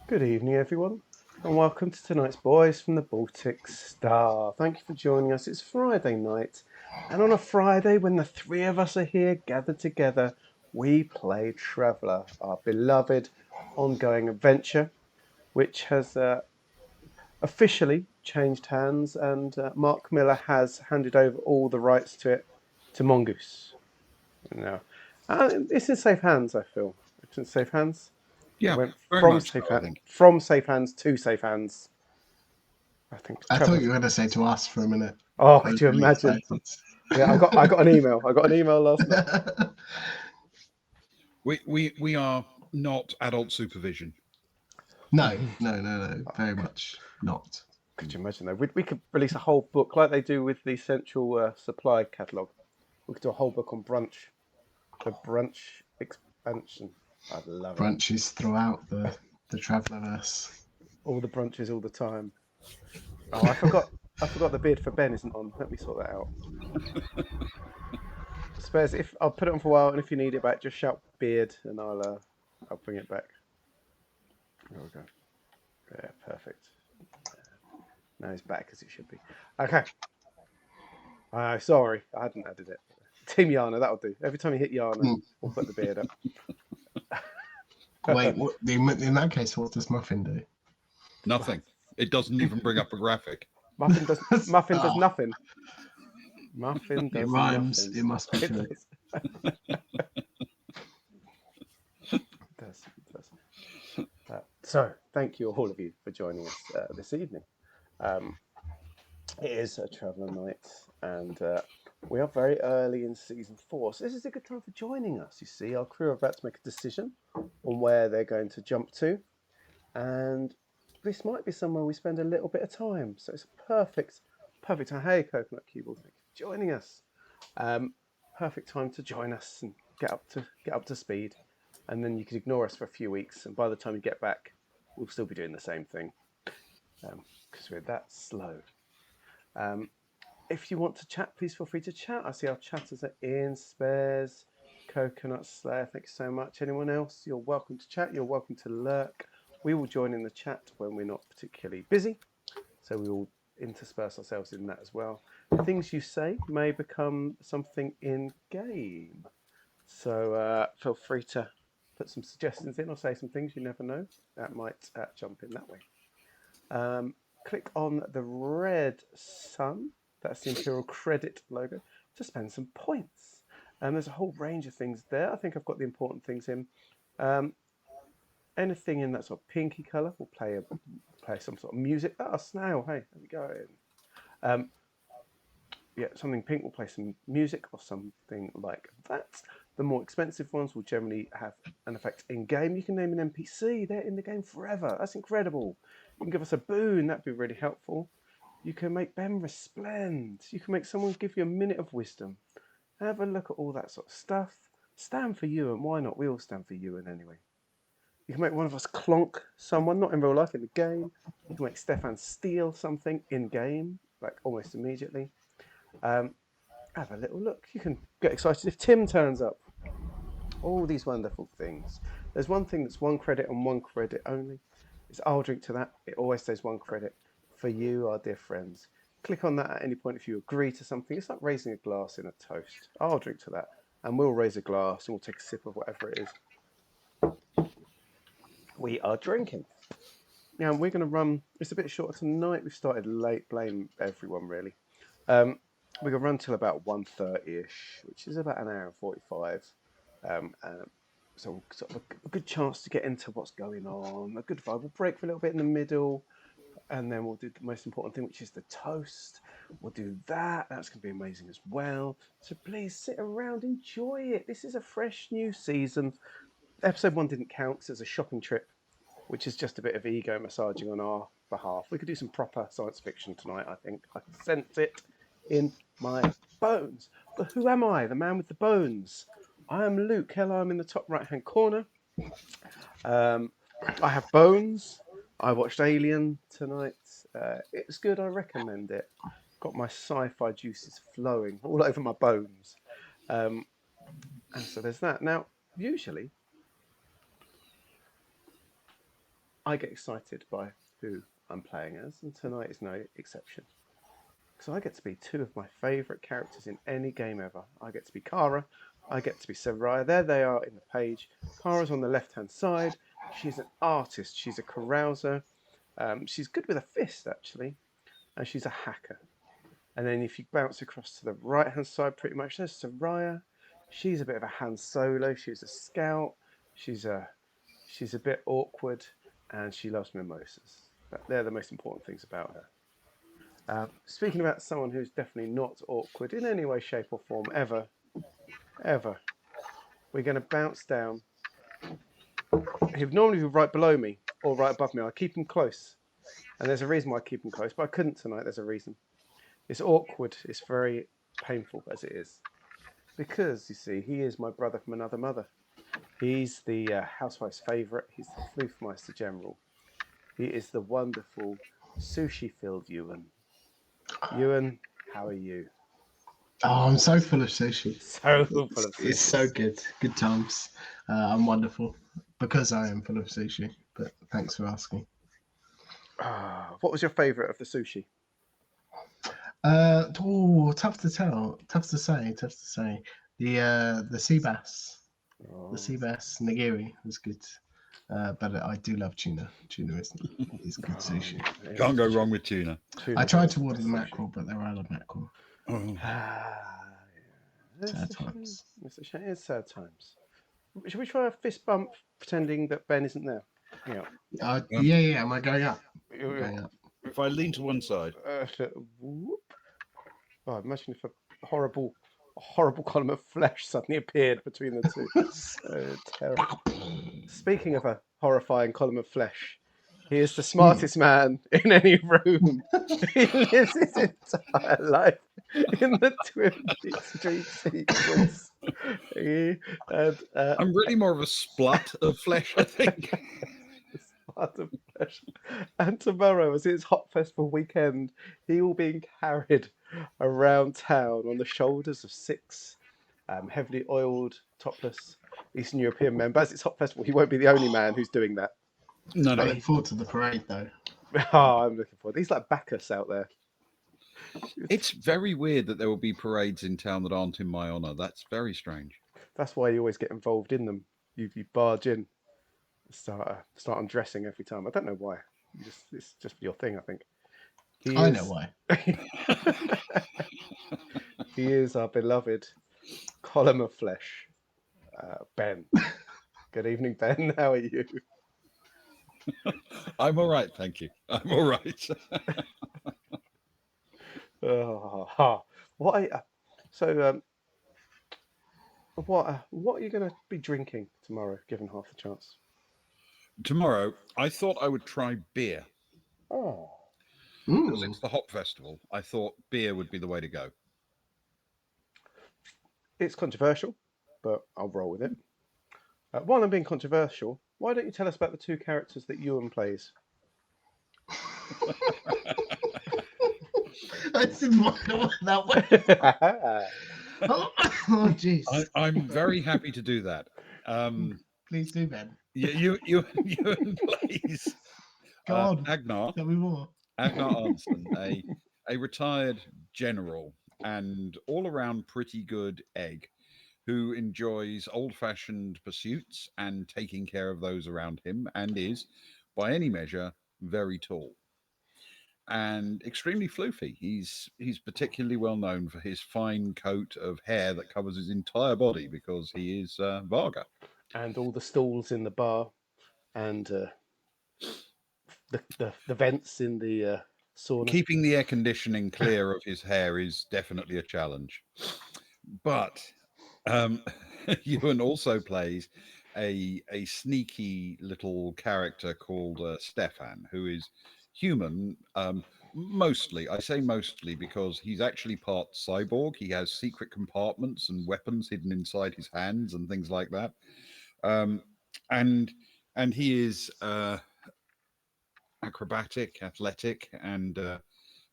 Good evening, everyone, and welcome to tonight's Boys from the Baltic Star. Thank you for joining us. It's Friday night, and on a Friday, when the three of us are here gathered together, we play Traveller, our beloved ongoing adventure, which has officially changed hands, and Mark Miller has handed over all the rights to it to Mongoose. Now, it's in safe hands, I feel. It's in safe hands. It Yeah, went very much so, I think. from safe hands to safe hands. I think I thought Trevor. you were going to say to us for a minute. Oh, I could was you really imagine? excited. Yeah, I got an email. I got an email last night. We are not adult supervision. No. Very much not. Could you imagine though? We could release a whole book like they do with the Central Supply catalogue. We could do a whole book on brunch, the brunch expansion. I'd love it. Brunches throughout the Travellerverse. All the brunches all the time. Oh, I forgot. I forgot the beard for Ben isn't on. Let me sort that out. Spares. If I'll put it on for a while, and if you need it back, just shout beard, and I'll bring it back. There we go. Yeah, perfect. Now it's back as it should be. Okay. Sorry, I hadn't added it. Team Yana, that'll do. Every time you hit Yana, we'll put the beard up. Wait, in that case, what does Muffin do? Nothing. It doesn't even bring up a graphic. Muffin does Oh, nothing. Muffin it does rhymes. nothing. It must be true. It does. So, thank you all of you for joining us this evening. It is a Traveller night, and we are very early in season 4, so this is a good time for joining us. You see, our crew are about to make a decision on where they're going to jump to, and this might be somewhere we spend a little bit of time. So it's a perfect time. Hey, Coconut Cubal, thank you for joining us. Perfect time to join us and get up to speed, and then you can ignore us for a few weeks, and by the time you get back, we'll still be doing the same thing because we're that slow. If you want to chat, please feel free to chat. I see our chatters are Ian Spares, Coconut Slayer. Thank you so much. Anyone else? You're welcome to chat. You're welcome to lurk. We will join in the chat when we're not particularly busy, so we will intersperse ourselves in that as well. Things you say may become something in game, so feel free to put some suggestions in or say some things. You never know, that might jump in that way. Click on the red sun, that's the Imperial Credit logo, to spend some points. There's a whole range of things there. I think I've got the important things in. Anything in that sort of pinky colour will play some sort of music. Oh, snail, hey, there we go. Yeah, something pink will play some music or something like that. The more expensive ones will generally have an effect in game. You can name an NPC, they're in the game forever. That's incredible. You can give us a boon, that'd be really helpful. You can make Ben resplend. You can make someone give you a minute of wisdom. Have a look at all that sort of stuff. Stand for you, and why not? We all stand for you, and anyway. You can make one of us clonk someone, not in real life, in the game. You can make Stefan steal something in game, like almost immediately. Have a little look. You can get excited if Tim turns up. All these wonderful things. There's one thing that's 1 credit and 1 credit only. It's I'll drink to that. It always says 1 credit for you, our dear friends. Click on that at any point if you agree to something. It's like raising a glass in a toast. I'll drink to that. And we'll raise a glass and we'll take a sip of whatever it is we are drinking. Now, we're going to run, it's a bit shorter tonight. We've started late, blame everyone really. We're going to run till about 1:30ish, which is about an hour and 45. So sort of a good chance to get into what's going on, a good vibe. We'll break for a little bit in the middle, and then we'll do the most important thing, which is the toast. We'll do that. That's going to be amazing as well. So please sit around, enjoy it. This is a fresh new season. Episode 1 didn't count because it was a shopping trip, which is just a bit of ego massaging on our behalf. We could do some proper science fiction tonight, I think. I sense it in my bones. But who am I? The man with the bones. I am Luke. Hello, I'm in the top right-hand corner. I have bones. I watched Alien tonight. It's good. I recommend it. Got my sci-fi juices flowing all over my bones. And so there's that. Now, usually, I get excited by who I'm playing as, and tonight is no exception. Because I get to be two of my favourite characters in any game ever. I get to be Kara, I get to be Soraya. There they are in the page. Kara's on the left-hand side. She's an artist. She's a carouser. She's good with a fist, actually. And she's a hacker. And then if you bounce across to the right-hand side, pretty much, there's Soraya. She's a bit of a Han Solo. She's a scout. She's a bit awkward, and she loves mimosas. They're the most important things about her. Speaking about someone who's definitely not awkward in any way, shape, or form, ever, we're going to bounce down. He'd normally be right below me or right above me. I keep him close, and there's a reason why I keep him close, but I couldn't tonight. There's a reason. It's awkward. It's very painful as it is, because you see, he is my brother from another mother. He's the housewife's favourite. He's the Floofmeister General. He is the wonderful sushi-filled Ewan. Ewan, how are you? Oh, I'm so full of sushi. So full of sushi. It's so good. Good times. I'm wonderful because I am full of sushi. But thanks for asking. What was your favourite of the sushi? Tough to tell. Tough to say. The sea bass. The sea bass nigiri was good. But I do love tuna. Tuna is good sushi. Can't go wrong with tuna. I tried to order the mackerel, but they're out of mackerel. Oh. Sad times. It's a shame. It's sad times. Should we try a fist bump pretending that Ben isn't there? Yeah. Am I going up? I'm going up. If I lean to one side. Whoop. Oh, imagine if a horrible column of flesh suddenly appeared between the two. Terrible. Speaking of a horrifying column of flesh, he is the smartest man in any room. He lives his entire life in the Twin Peaks Street sequence. I'm really more of a splat of flesh, I think. Splat of flesh. And tomorrow, as it's Hot Festival weekend, he will be carried around town on the shoulders of 6 heavily oiled, topless Eastern European men. But as it's Hot Festival, he won't be the only man who's doing that. No. I look forward to the parade, though. Oh, I'm looking forward. He's like Bacchus out there. It's very weird that there will be parades in town that aren't in my honour. That's very strange. That's why you always get involved in them. You barge in, start undressing every time. I don't know why. It's just your thing, I think. I know why. He is our beloved column of flesh, Ben. Good evening, Ben. How are you? I'm all right, thank you. I'm all right. What are you going to be drinking tomorrow, given half the chance? Tomorrow, I thought I would try beer. Oh. Because it's the Hop Festival, I thought beer would be the way to go. It's controversial, but I'll roll with it. While I'm being controversial, why don't you tell us about the 2 characters that Ewan plays? I didn't want to go that way. Oh, jeez. I'm very happy to do that. Please do, Ben. You please. Go on. Agnar. Tell me more. Agnar Arnson, a retired general and all-around pretty good egg who enjoys old-fashioned pursuits and taking care of those around him, and is, by any measure, very tall and extremely floofy. He's particularly well known for his fine coat of hair that covers his entire body because he is Varga. And all the stalls in the bar, and the vents in the sauna. Keeping the air conditioning clear of his hair is definitely a challenge. But Ewan also plays a sneaky little character called Stefan, who is human. Mostly, I say mostly because he's actually part cyborg. He has secret compartments and weapons hidden inside his hands and things like that. And he is acrobatic, athletic, and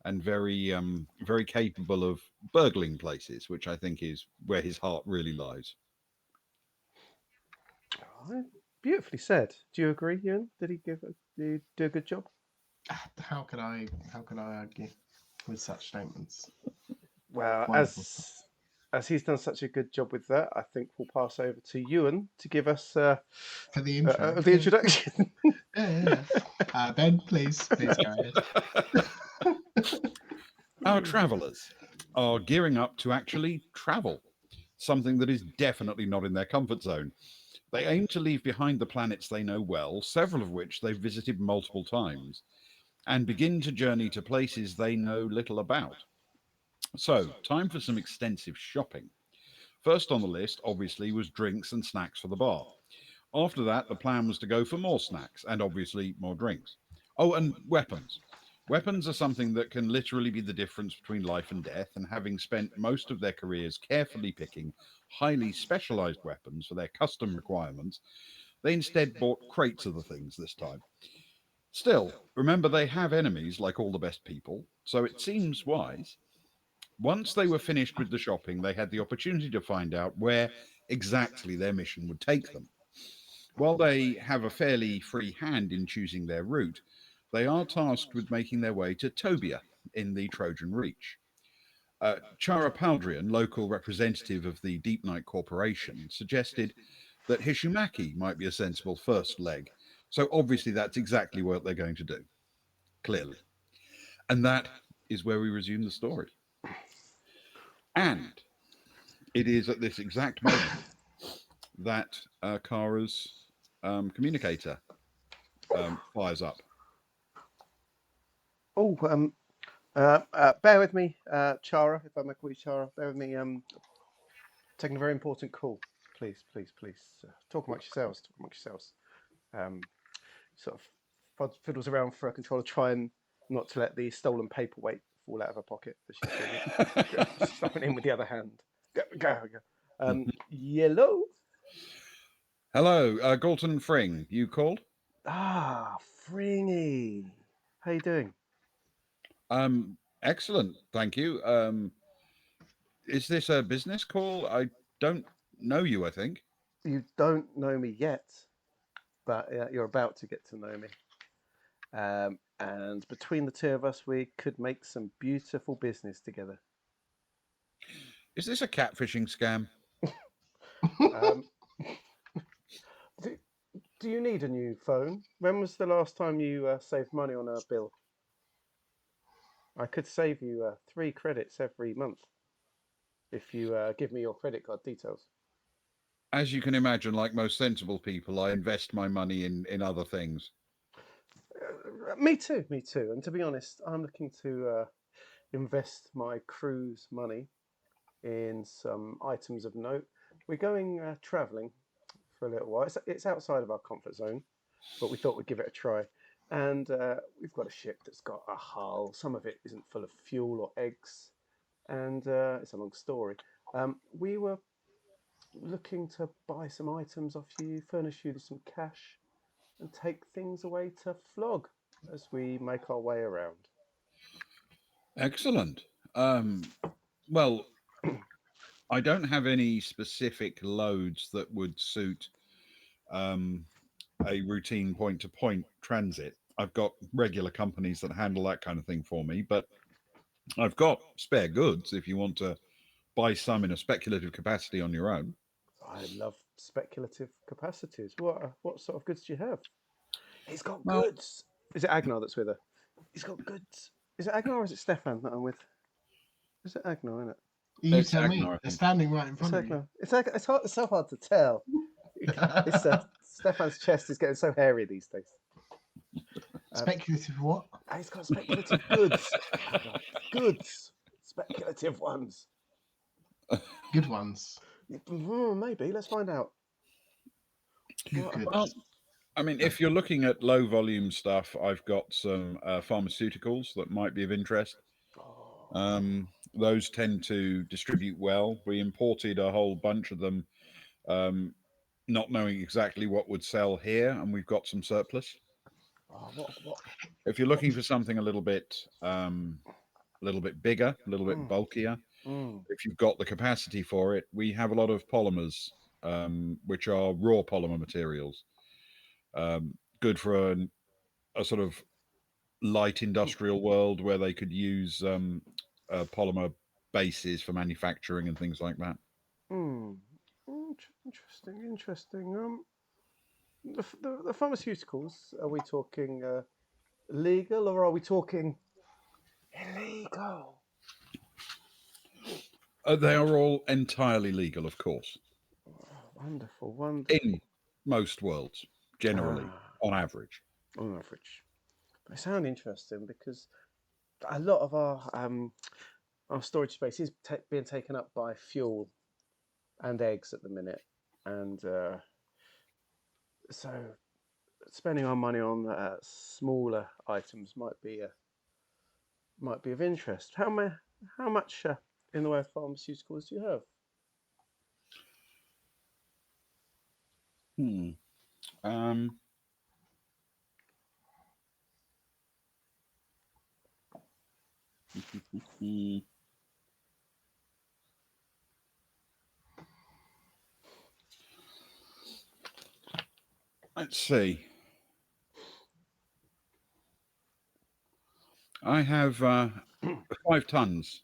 very very capable of burgling places, which I think is where his heart really lies. Beautifully said. Do you agree, Ewan? Did he do a good job? How could I argue with such statements? Well, Wonderful. as he's done such a good job with that, I think we'll pass over to Ewan to give us For the intro. the introduction. Yeah. Ben, please go ahead. Our travellers are gearing up to actually travel, something that is definitely not in their comfort zone. They aim to leave behind the planets they know well, several of which they've visited multiple times, and begin to journey to places they know little about. So, time for some extensive shopping. First on the list, obviously, was drinks and snacks for the bar. After that, the plan was to go for more snacks and obviously more drinks. Oh, and weapons. Weapons are something that can literally be the difference between life and death, and having spent most of their careers carefully picking highly specialized weapons for their custom requirements, they instead bought crates of the things this time. Still, remember they have enemies like all the best people, so it seems wise. Once they were finished with the shopping, they had the opportunity to find out where exactly their mission would take them. While they have a fairly free hand in choosing their route, they are tasked with making their way to Tobia in the Trojan Reach. Chara Paldrian, local representative of the Deep Night Corporation, suggested that Hishumaki might be a sensible first leg. So obviously that's exactly what they're going to do, clearly. And that is where we resume the story. And it is at this exact moment that Kara's communicator fires up. Oh, bear with me, Chara. If I may call you Chara, bear with me. Taking a very important call. Please, please, please. Talk amongst yourselves. Talk amongst yourselves. Sort of fiddles around for a controller, try and not to let the stolen paperweight fall out of her pocket as she's doing it. Stuffing it in with the other hand. Go. Yellow. Hello, Galton Fring. You called? Ah, Fringy. How you doing? Excellent, thank you. Is this a business call? I don't know you, I think. You don't know me yet, but you're about to get to know me. And between the two of us, we could make some beautiful business together. Is this a catfishing scam? Um, do, do you need a new phone? When was the last time you saved money on a bill? I could save you 3 credits every month if you give me your credit card details. As you can imagine, like most sensible people, I invest my money in other things. Me too, me too. And to be honest, I'm looking to invest my crew's money in some items of note. We're going travelling for a little while. It's outside of our comfort zone, but we thought we'd give it a try. And we've got a ship that's got a hull. Some of it isn't full of fuel or eggs, and it's a long story. We were looking to buy some items off you, furnish you with some cash, and take things away to Flog as we make our way around. Excellent. Well, I don't have any specific loads that would suit um, a routine point to point transit. I've got regular companies that handle that kind of thing for me, but I've got spare goods if you want to buy some in a speculative capacity on your own. I love speculative capacities. What sort of goods do you have? He's got Well, goods. Is it Agnar that's with her? He's got goods. Is it Agnar or is it Stefan that I'm with? Is it Agnar, isn't it? You it's tell me. Agnar, I They're think. standing right in It's front of Agnar. It's so hard to tell. It's Stefan's chest is getting so hairy these days. Speculative what? He's got speculative goods. Goods. Speculative ones. Good ones. Maybe. Let's find out. Good. Well, I mean, if you're looking at low volume stuff, I've got some pharmaceuticals that might be of interest. Those tend to distribute well. We imported a whole bunch of them, not knowing exactly what would sell here, and we've got some surplus. What? If you're looking for something a little bit bigger, a little bit bulkier, Mm. if you've got the capacity for it, we have a lot of polymers, which are raw polymer materials. Good for a sort of light industrial world where they could use polymer bases for manufacturing and things like that. Hmm. Interesting. Interesting. The pharmaceuticals. Are we talking legal or are we talking illegal? They are all entirely legal, of course, Oh, wonderful. Wonderful. in most worlds, generally, Ah, on average. on average. They sound interesting because a lot of our storage space is being taken up by fuel and eggs at the minute, and so spending our money on smaller items might be of interest. How much in the way of pharmaceuticals do you have? Hmm. Um, let's see. I have 5 tons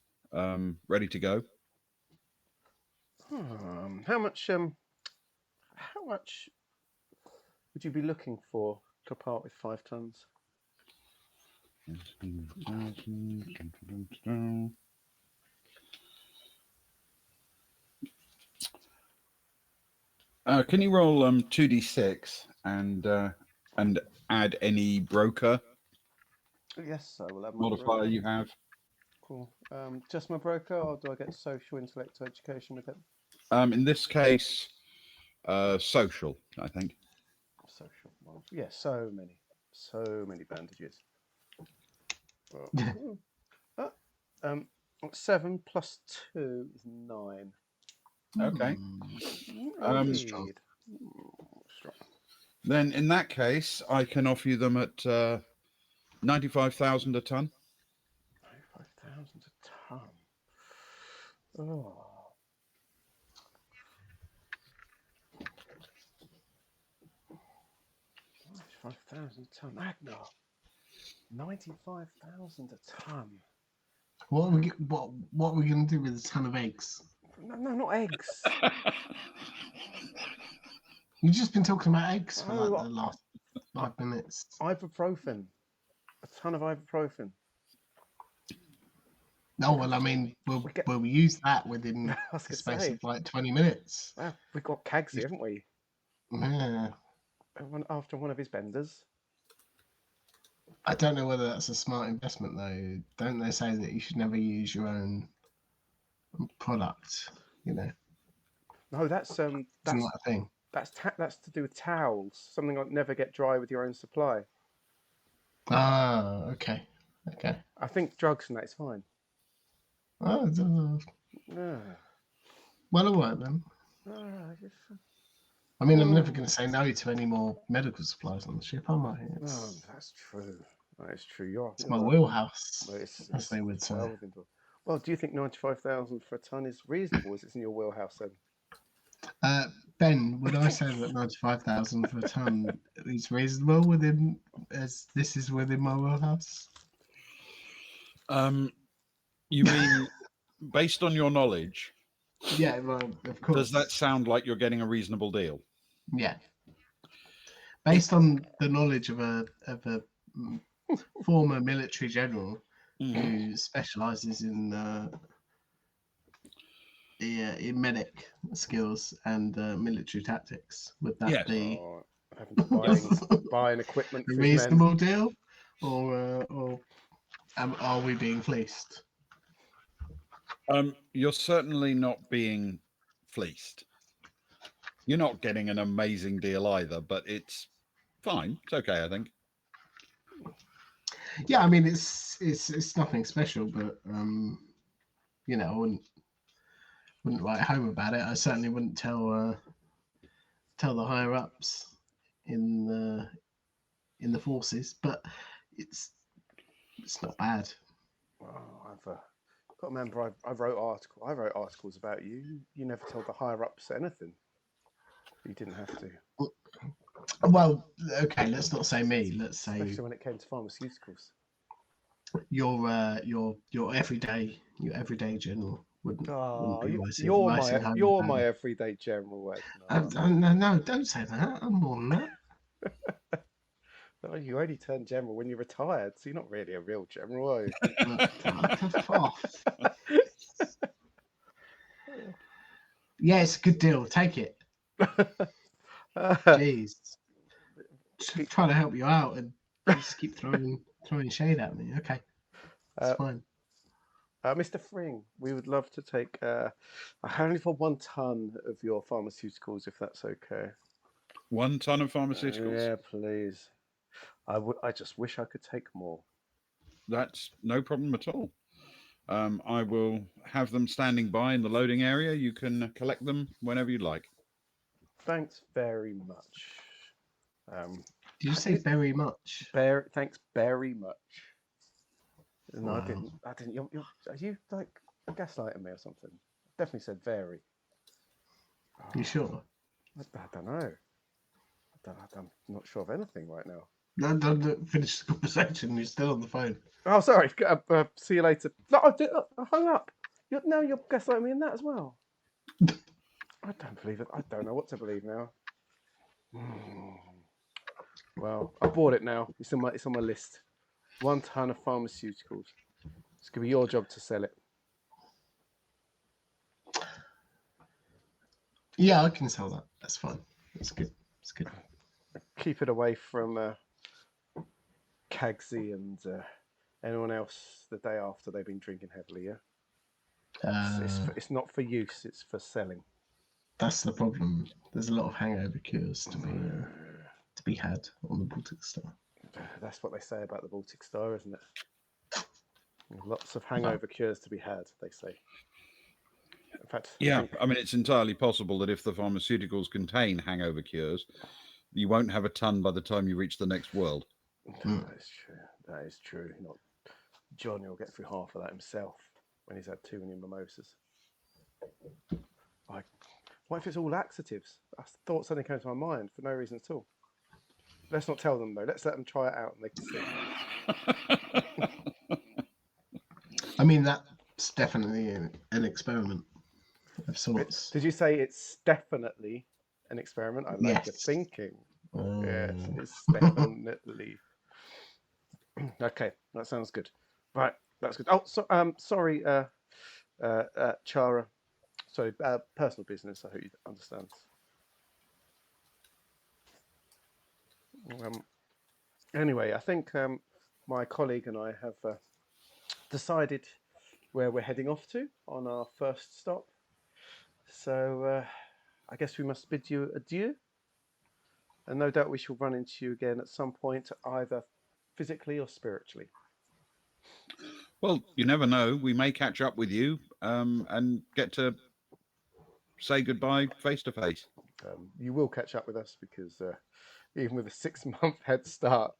ready to go. How much? How much would you be looking for to part with 5 tons? Can you roll 2d6 and add any broker Yes, I will have my modifier broker. you have? Cool. Just my broker, or do I get social, intellect, education with it? In this case, social, I think. Social. Well, yeah, so many bandages. Well, uh, um, 7 + 2 is 9. Okay. That's strong. Indeed. Strong. Then in that case, I can offer you them at 95,000 a ton. 95,000 a ton. Oh. 95,000 a ton. Agnar. 95,000 a ton. What are we gonna do with a ton of eggs? No, no, not eggs. You've just been talking about eggs for like Oh, the last 5 minutes. ibuprofen. A ton of ibuprofen. No, well, I mean, We get. will we use that within I was the gonna space say. of like 20 minutes? Well, we've got Cagsy, haven't we? Yeah. After one of his benders. I don't know whether that's a smart investment though. Don't they say that you should never use your own product? You know, No, isn't that a thing? that's to do with towels. Something like never get dry with your own supply. Ah, okay, okay. I think drugs and that is fine. Oh, Ah, well, all right then. just, I mean, I'm never going to say no to any more medical supplies on the ship, am I? oh, that's true. That is true. It's my wheelhouse, Well, as they would it's say. well within. Well, do you think 95,000 for a ton is reasonable? Is it in your wheelhouse then? Ben, would I say that 95,000 for a ton is reasonable within, as this is within my wheelhouse? You mean, based on your knowledge, Yeah, well, of course. does that sound like you're getting a reasonable deal? Yeah. Based on the knowledge of a former military general who specialises in medic skills and military tactics, would that Yes. be Having to buying equipment a for his men. reasonable deal, or are we being fleeced? You're certainly not being fleeced. You're not getting an amazing deal either, but it's fine. It's okay, I think. Yeah, I mean it's nothing special, but you know, I wouldn't write home about it. I certainly wouldn't tell the higher ups in the forces, but it's not bad. Oh, I've got to remember. I wrote articles about you. You never told the higher ups anything. You didn't have to. Well, okay, let's not say me. Let's say Especially when it came to pharmaceuticals. your everyday general wouldn't Oh, be writing home you're about my it. everyday general, Agnar. No, don't say that. I'm more than that. Oh, you only turned general when you're retired, so you're not really a real general, are you? Fuck off. Yeah, it's a good deal. Take it. Jeez. Just trying to help you out, and you just keep throwing shade at me. Okay, it's fine. Mr. Fring, we would love to take only for 1 ton of your pharmaceuticals, if that's okay. 1 ton of pharmaceuticals. Yeah, please. I just wish I could take more. That's no problem at all. I will have them standing by in the loading area. You can collect them whenever you'd like. Thanks very much. Did you say very much? Thanks very much. No, Wow. I didn't. Are you like gaslighting me or something? Definitely said very. You sure? I don't know. I'm not sure of anything right now. No, don't finish the conversation. You're still on the phone. Oh, sorry. See you later. No, I hung up. Now you're gaslighting me in that as well. I don't believe it. I don't know what to believe now. Well, I bought it now. It's on my list. 1 ton of pharmaceuticals. It's gonna be your job to sell it. Yeah, I can sell that. That's fine. That's good. It's good. Keep it away from Kagsy and anyone else the day after they've been drinking heavily. Yeah. It's not for use. It's for selling. That's the problem. There's a lot of hangover cures to be had on the Baltic Star. That's what they say about the Baltic Star, isn't it? Lots of hangover cures to be had, they say. In fact, yeah, I mean, it's entirely possible that if the pharmaceuticals contain hangover cures, you won't have a ton by the time you reach the next world. That is true. That is true. Johnny will get through half of that himself when he's had too many mimosas. What if it's all laxatives? I thought something came to my mind for no reason at all. Let's not tell them though. Let's let them try it out and they can see. I mean, that's definitely an experiment of sorts. Did you say it's definitely an experiment? I like your thinking. Yes, it's definitely. Okay, that sounds good. Right, that's good. Oh, sorry, Chara. Sorry, personal business. I hope you understand. Anyway, I think my colleague and I have decided where we're heading off to on our first stop. So I guess we must bid you adieu. And no doubt we shall run into you again at some point, either physically or spiritually. Well, you never know. We may catch up with you and get to say goodbye face to face. You will catch up with us because even with a 6-month head start,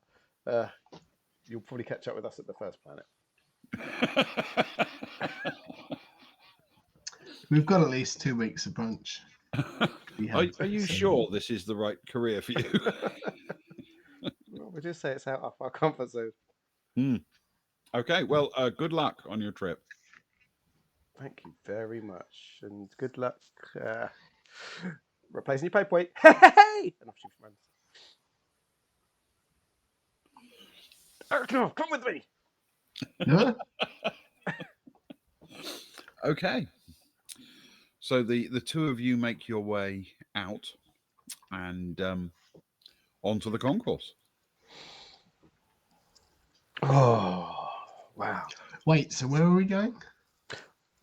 you'll probably catch up with us at the first planet. We've got at least 2 weeks of brunch. Are you sure this is the right career for you? Well, we just say it's out of our comfort zone. Okay, well, good luck on your trip. Thank you very much, and good luck replacing your paperweight. Hey! And off she runs. Agnar, come with me. Huh? Okay. So the two of you make your way out and onto the concourse. Oh, wow. Wait, so where are we going?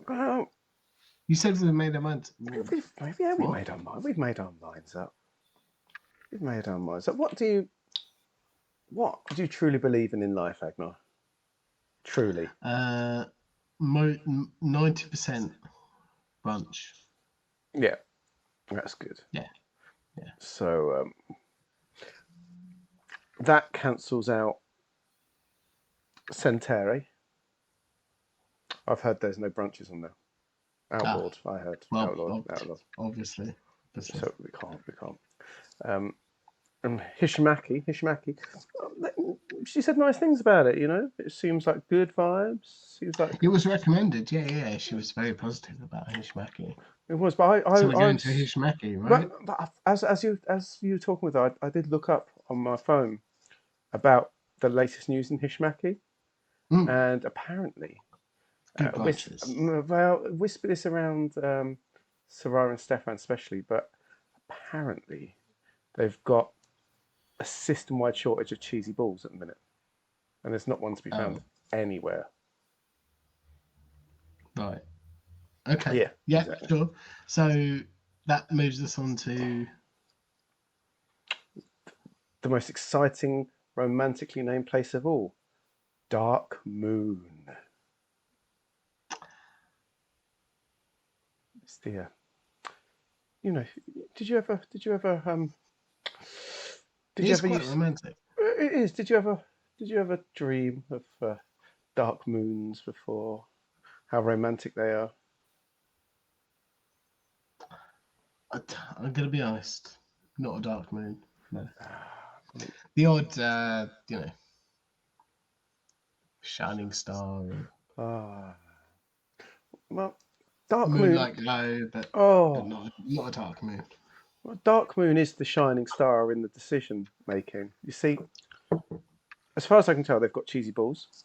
Well, You said we made our minds. we made our mind. We've made our minds up. We've made our minds up. What do you truly believe in life, Agnar? Truly. 90% brunch. Yeah, that's good. Yeah. So that cancels out Centauri. I've heard there's no brunches on there. Outlawed, I heard. Well, Outlawed. obviously. So we can't. Hishimaki. She said nice things about it. It seems like good vibes. Seems like It was recommended. Yeah. She was very positive about Hishimaki. it was. But So we're I going to was. Hishimaki, right? But as you were talking with her, I did look up on my phone about the latest news in Hishimaki, and apparently, Good branches. whisper this around Sarah and Stefan especially, but apparently they've got a system-wide shortage of cheesy balls at the minute, and there's not one to be found anywhere. Right. Okay. Yeah, exactly. sure. So that moves us on to The most exciting, romantically named place of all, Dark Moon. It's the, did you ever It's quite romantic. It is. Did you ever dream of dark moons before? How romantic they are. I'm going to be honest. Not a dark moon. No. The odd, shining star. Well, dark Moonlight moon. glow, but Oh, not a dark moon. well, dark moon is the shining star in the decision making. You see, as far as I can tell, they've got cheesy balls.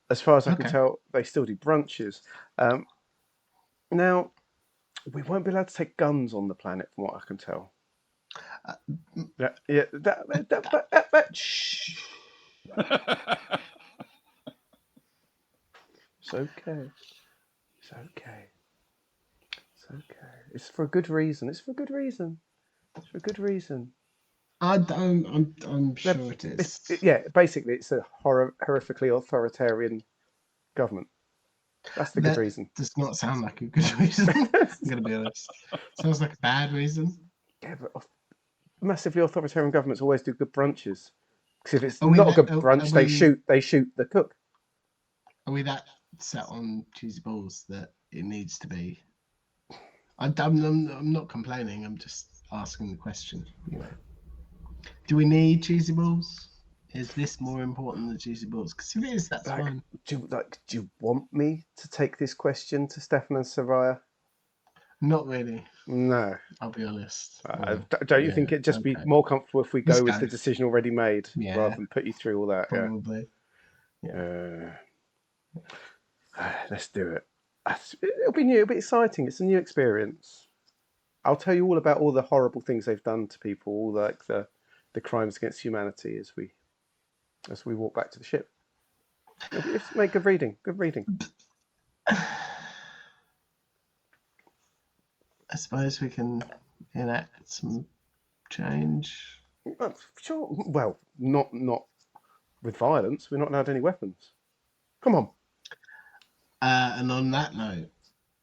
As far as I can tell, they still do brunches. Now, we won't be allowed to take guns on the planet, from what I can tell. Shh. It's okay. It's okay. It's okay. It's for a good reason. It's for a good reason. It's for a good reason. I'm sure it is. Basically, it's a horrifically authoritarian government. That's the good reason. Does not sound like a good reason. I'm going to be honest. Sounds like a bad reason. Yeah, but massively authoritarian governments always do good brunches. Because if it's not a good brunch, they shoot the cook. Are we that set on cheesy balls that it needs to be? I'm not complaining. I'm just asking the question. Do we need cheesy balls? Is this more important than cheesy balls? Because if it is, that's fine. Do you want me to take this question to Stefan and Soraya? Not really. No. I'll be honest. Don't you think it'd just be more comfortable if we go with the decision already made rather than put you through all that? Probably. Let's do it. It'll be new. It'll be exciting. It's a new experience. I'll tell you all about all the horrible things they've done to people, all like the crimes against humanity as we walk back to the ship. It's make good reading. Good reading. I suppose we can enact some change. Sure. Well, not with violence. We're not allowed any weapons. Come on. And on that note,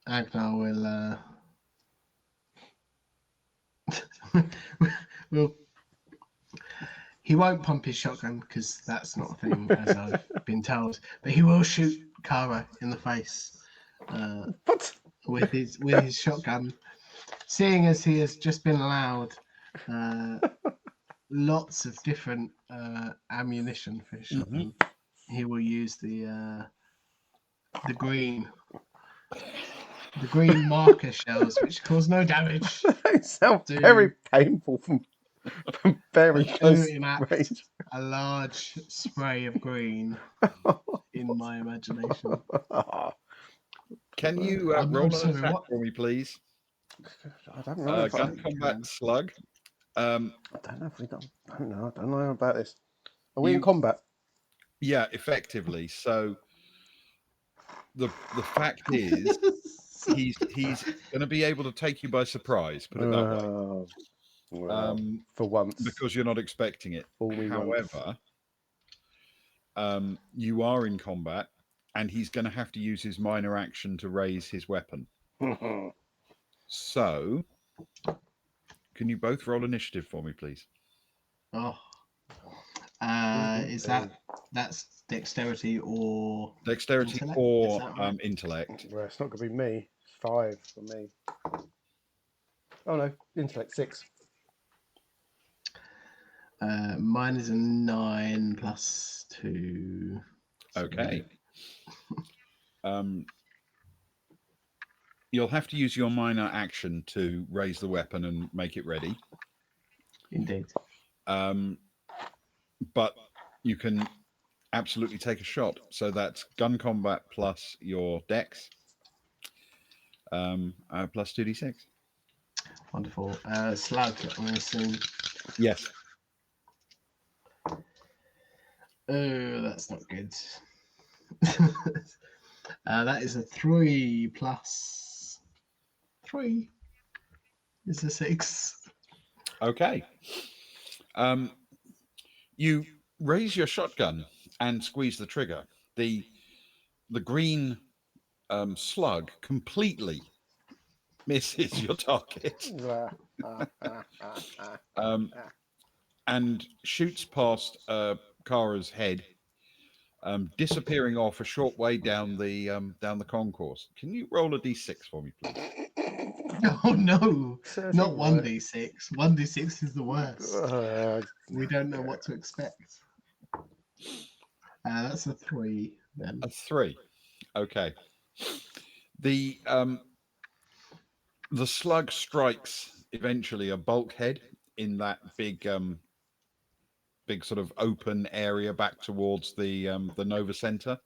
Agnar will he won't pump his shotgun because that's not a thing, as I've been told. But he will shoot Kara in the face with his shotgun, seeing as he has just been allowed lots of different ammunition for his shotgun. He will use the green marker shells, which cause no damage. They sound very painful from very close range. A large spray of green in my imagination. Can you roll an attack for me, please? I don't know. Gun combat slug. I don't know if we got. I don't know about this. Are we in combat? Yeah, effectively. So the fact is, he's going to be able to take you by surprise. Put it that way. Well, for once, because you're not expecting it. However, you are in combat, and he's going to have to use his minor action to raise his weapon. So, can you both roll initiative for me, please? Is that's dexterity or intellect? Well, it's not going to be me. It's 5 for me. Oh no, intellect 6. Mine is a 9 plus 2. So Okay. You'll have to use your minor action to raise the weapon and make it ready. Indeed. But you can absolutely take a shot. So that's gun combat plus your dex, plus 2d6. Wonderful. Slug, I'm going to assume. Yes. Oh, that's not good. That is a 3 plus 3 is a 6. Okay. You raise your shotgun and squeeze the trigger. The green slug completely misses your target and shoots past Kara's head, disappearing off a short way down the concourse. Can you roll a d6 for me, please? Oh no, Serves not him right. 1d6. 1d6 is the worst. We don't know what to expect. That's a 3 then. A 3. Okay. The slug strikes eventually a bulkhead in that big sort of open area back towards the Nova Center.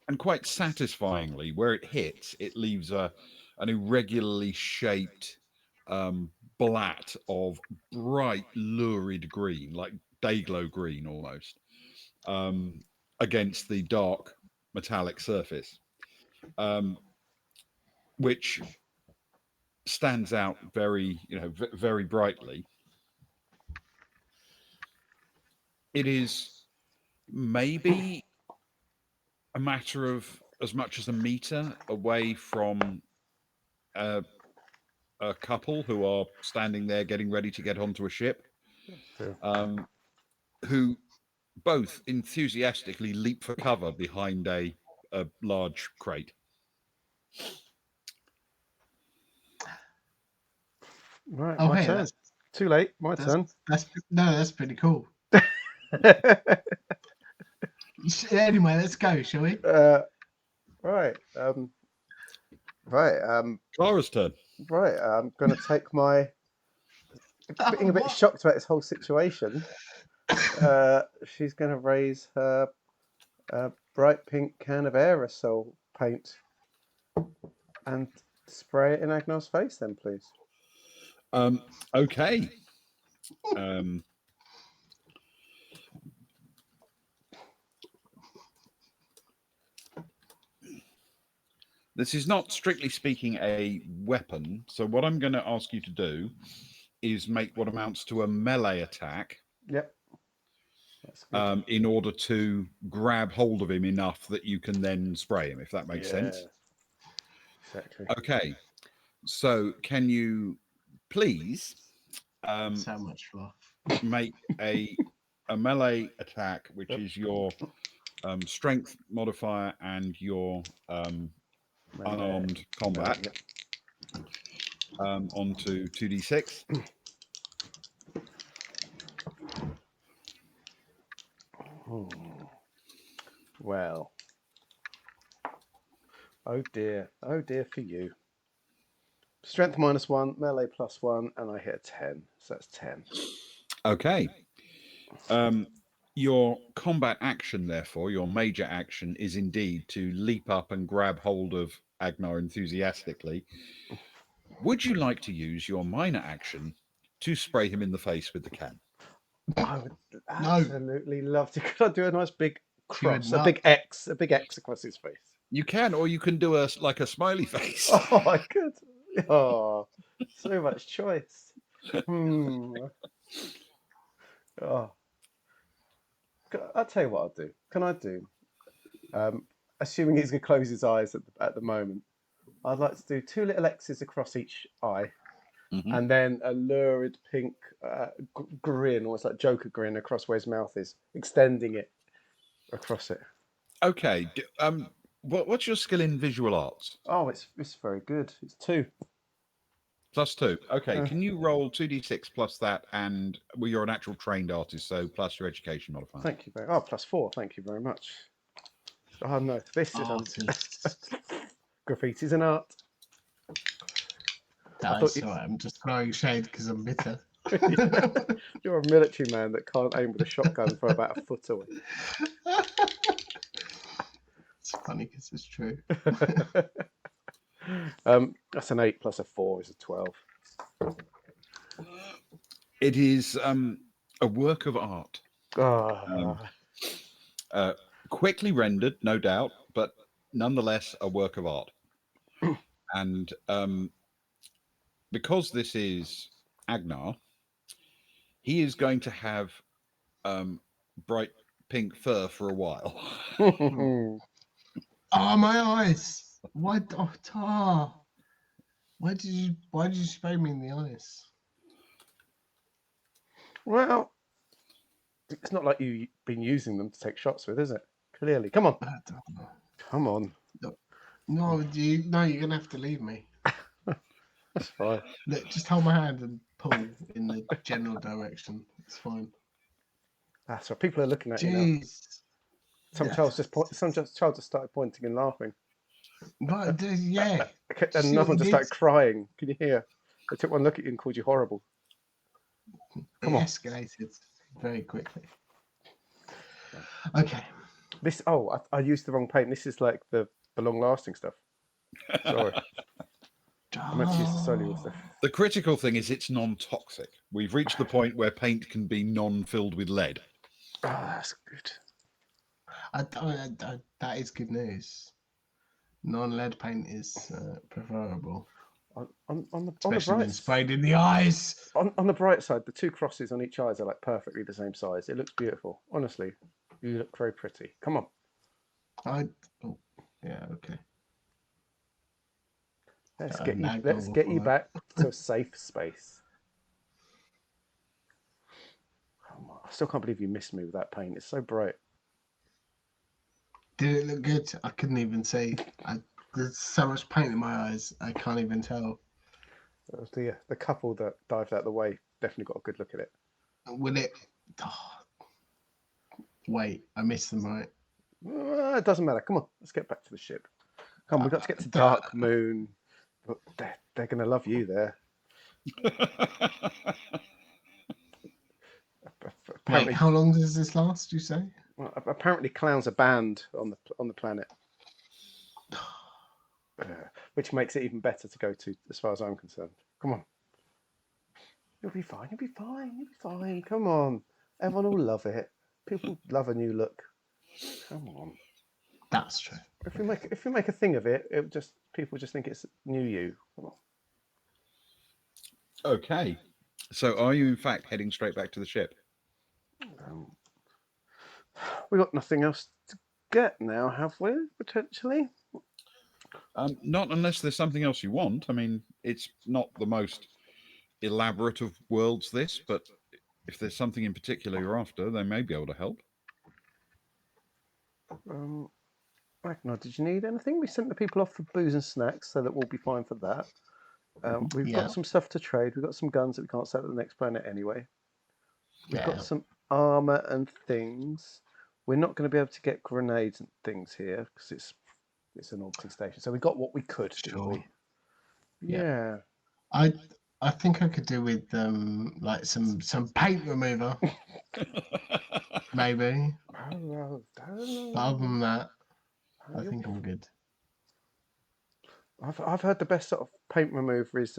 And quite satisfyingly, where it hits, it leaves an irregularly shaped blat of bright, lurid green, like day-glow green almost, against the dark metallic surface, which stands out very, very brightly. It is maybe a matter of as much as a meter away from a couple who are standing there getting ready to get onto a ship, who both enthusiastically leap for cover behind a large crate. Right, Oh, my hey, turn. Too late. My turn. That's pretty cool. Anyway, let's go, shall we? Right. Right. Clara's turn. Right. I'm going to take my. Being a bit shocked about this whole situation, she's going to raise her bright pink can of aerosol paint and spray it in Agnar's face. Then, please. Okay. This is not, strictly speaking, a weapon. So what I'm going to ask you to do is make what amounts to a melee attack. Yep. That's good. In order to grab hold of him enough that you can then spray him, if that makes sense. Exactly. Okay. So can you please So much fluff. make a melee attack, which is your strength modifier and your unarmed combat, onto 2d6. Well. Oh dear for you. Strength -1, melee +1, and I hit a 10. So that's 10. Okay. Your combat action, therefore, your major action, is indeed to leap up and grab hold of Agnar enthusiastically. Would you like to use your minor action to spray him in the face with the can? I would absolutely love to. Could I do a nice big cross, a big X across his face? You can, or you can do a smiley face. Oh, I could. Oh, so much choice. Oh. I'll tell you what I'll do. Can I do? Assuming he's going to close his eyes at the moment, I'd like to do 2 little X's across each eye, and then a lurid pink grin, almost like Joker grin, across where his mouth is, extending it across it. Okay. What's your skill in visual arts? Oh, it's very good. It's 2. +2. Okay, Uh, can you roll 2d6 plus that? And well, you're an actual trained artist, so plus your education modifier. Thank you very. Oh, +4. Thank you very much. Oh no, this is Artists. graffiti's an art. I thought That's all right. I'm just throwing shade because I'm bitter. You're a military man that can't aim with a shotgun from about a foot away. It's funny because it's true. That's an 8 plus a 4 is a 12. It is a work of art. Oh, Quickly rendered, no doubt, but nonetheless a work of art. And because this is Agnar, he is going to have bright pink fur for a while. Oh, my eyes! Why? Oh, tar. Why did you spray me in the eyes? well, it's not like you've been using them to take shots with, is it? Clearly. Come on. I don't know. Come on. No, you're gonna have to leave me. That's fine. Look, just hold my hand and pull in the general direction. It's fine. That's right. People are looking at you now. Jeez. Some Yeah. child just started pointing and laughing. But yeah. And See another what one he just did? started crying. Can you hear? They took one look at you and called you horrible. Come It on. escalated very quickly. Okay. This. Oh, I used the wrong paint. This is like the long-lasting stuff. Sorry, I meant to use the solely wood stuff. The critical thing is it's non-toxic. We've reached the point where paint can be non-filled with lead. Oh, that's good. That is good news. Non-lead paint is preferable, On the especially when bright sprayed in the eyes. on the bright side, the two crosses on each eyes are like perfectly the same size. It looks beautiful. Honestly, you look very pretty. Come on. Yeah, okay. Let's get you back to a safe space. Come on. I still can't believe you missed me with that paint. It's so bright. Did it look good? I couldn't even see. There's so much paint in my eyes, I can't even tell. The couple that dived out the way definitely got a good look at it. Will it? Oh, wait, I missed them, right? It doesn't matter. Come on, let's get back to the ship. Come on, we've got to get to Dark Moon. But they're going to love you there. Wait, how long does this last? You say? Well, apparently, clowns are banned on the planet, which makes it even better to go to, as far as I'm concerned. Come on, you'll be fine. You'll be fine. You'll be fine. Come on, everyone will love it. People love a new look. Come on. That's true. If we make a thing of it, people just think it's new you. Come on. Okay. So are you in fact heading straight back to the ship? We got nothing else to get now, have we? Potentially. Not unless there's something else you want. I mean, it's not the most elaborate of worlds, this, but if there's something in particular you're after, they may be able to help. Agnar, did you need anything? We sent the people off for booze and snacks, so that we'll be fine for that. We've got some stuff to trade. We've got some guns that we can't sell at the next planet anyway. We've got some armor and things. We're not going to be able to get grenades and things here because it's an orbiting station. So we got what we could, didn't we? Yeah. I think I could do with like some paint remover, maybe. But other than that, I think I'm good. I've heard the best sort of paint remover is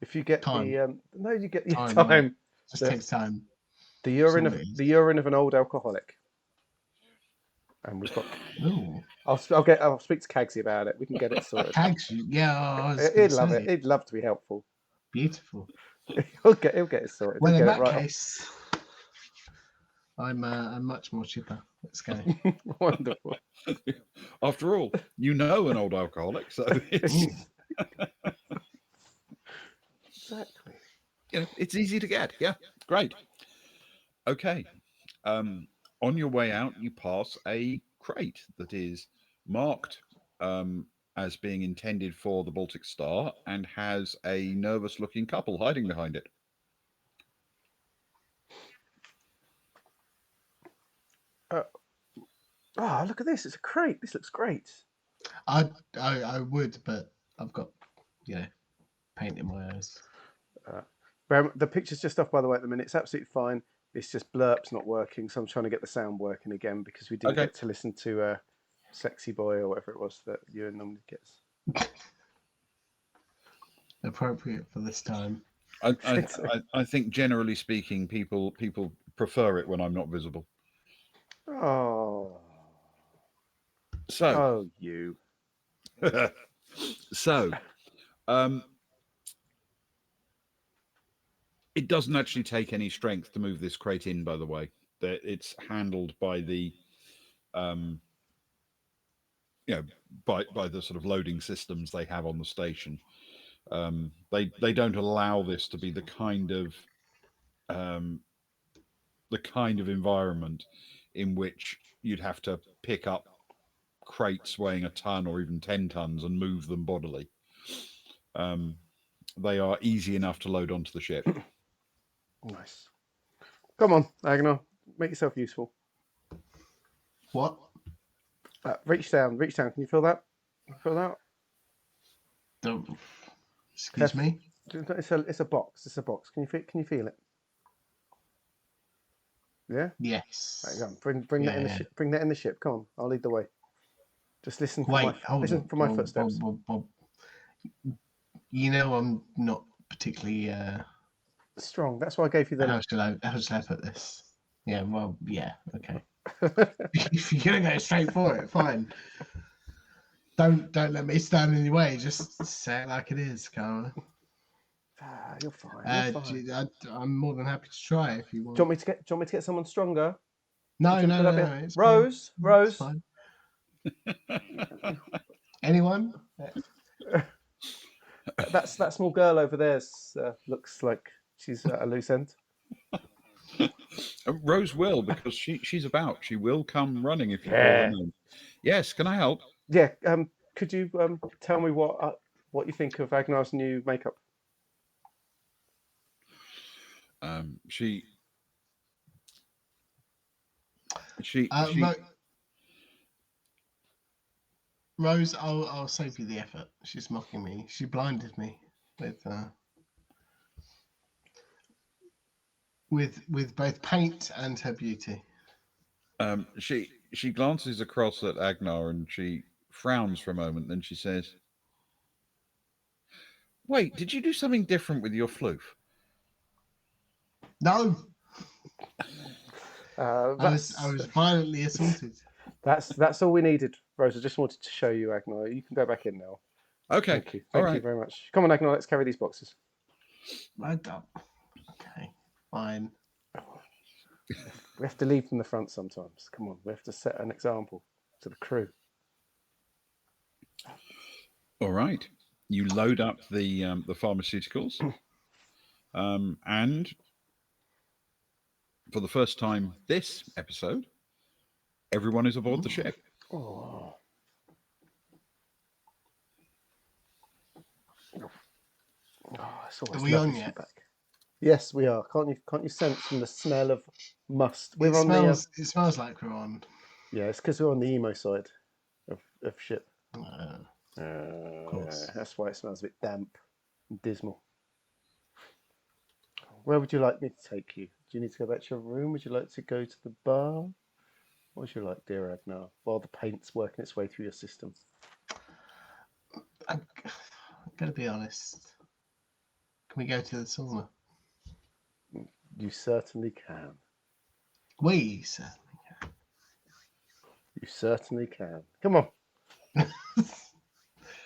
if you get time. you get your Time. time. Just takes time. The urine of an old alcoholic. And we've got. Ooh. I'll speak to Cagsy about it. We can get it sorted. Cagsy, yeah. He'd love it. He'd love to be helpful. Beautiful. He'll get it sorted. Well, in that case, I'm much more chipper. Let's go. Wonderful. After all, you know an old alcoholic, so it's exactly. It's easy to get. Yeah, great. Okay. On your way out, you pass a crate that is marked as being intended for the Baltic Star and has a nervous-looking couple hiding behind it. Oh, look at this! It's a crate. This looks great. I would, but I've got paint in my eyes. The picture's just off, by the way, at the minute. It's absolutely fine. It's just Blurp's not working, so I'm trying to get the sound working again because we didn't get to listen to Sexy Boy or whatever it was that Ewan normally gets. Appropriate for this time. I think generally speaking, people prefer it when I'm not visible. Oh. So. Oh, you. So. It doesn't actually take any strength to move this crate in, by the way. It's handled by the, by the sort of loading systems they have on the station. They don't allow this to be the kind of environment in which you'd have to pick up crates weighing a ton or even 10 tons and move them bodily. They are easy enough to load onto the ship. Nice. Come on, Agnar. Make yourself useful. What? Reach down. Can you feel that? Feel that? Excuse me? It's a box. Can you feel it? Yeah? Yes. Right, go on. Bring that in the ship. Bring that in the ship. Come on. I'll lead the way. Just listen for my footsteps. You know I'm not particularly strong. That's why I gave you the. How should I put this? Yeah, well, yeah, okay. If you're gonna go straight for it, fine. Don't let me stand in your way. Just say it like it is, Carl. You're fine. I'm more than happy to try if you want. Do you want me to get someone stronger? No. Rose. It's fine. Anyone? That small girl over there looks like she's at a loose end. Rose will, because she's about. She will come running if you call her name. Yes, can I help? Yeah. Could you tell me what you think of Agnar's new makeup? Rose, I'll save you the effort. She's mocking me. She blinded me with both paint and her beauty. She glances across at Agnar and she frowns for a moment. Then she says, "Wait, did you do something different with your floof?" No. I was violently assaulted. That's all we needed, Rose. I just wanted to show you, Agnar. You can go back in now. Okay. Thank you very much. Come on, Agnar. Let's carry these boxes. Okay, fine. We have to lead from the front sometimes. Come on, we have to set an example to the crew. All right. You load up the pharmaceuticals, and for the first time this episode, everyone is aboard the ship. Oh. It's Are we on yet? Back. Yes, we are. Can't you sense from the smell of must? It smells like we're on. Yeah, it's because we're on the emo side of ship. Of course. Yeah, that's why it smells a bit damp and dismal. Where would you like me to take you? Do you need to go back to your room? Would you like to go to the bar? What would you like, dear Agnar, while the paint's working its way through your system? I'm going to be honest. Can we go to the sauna? You certainly can. We certainly can. You certainly can. Come on.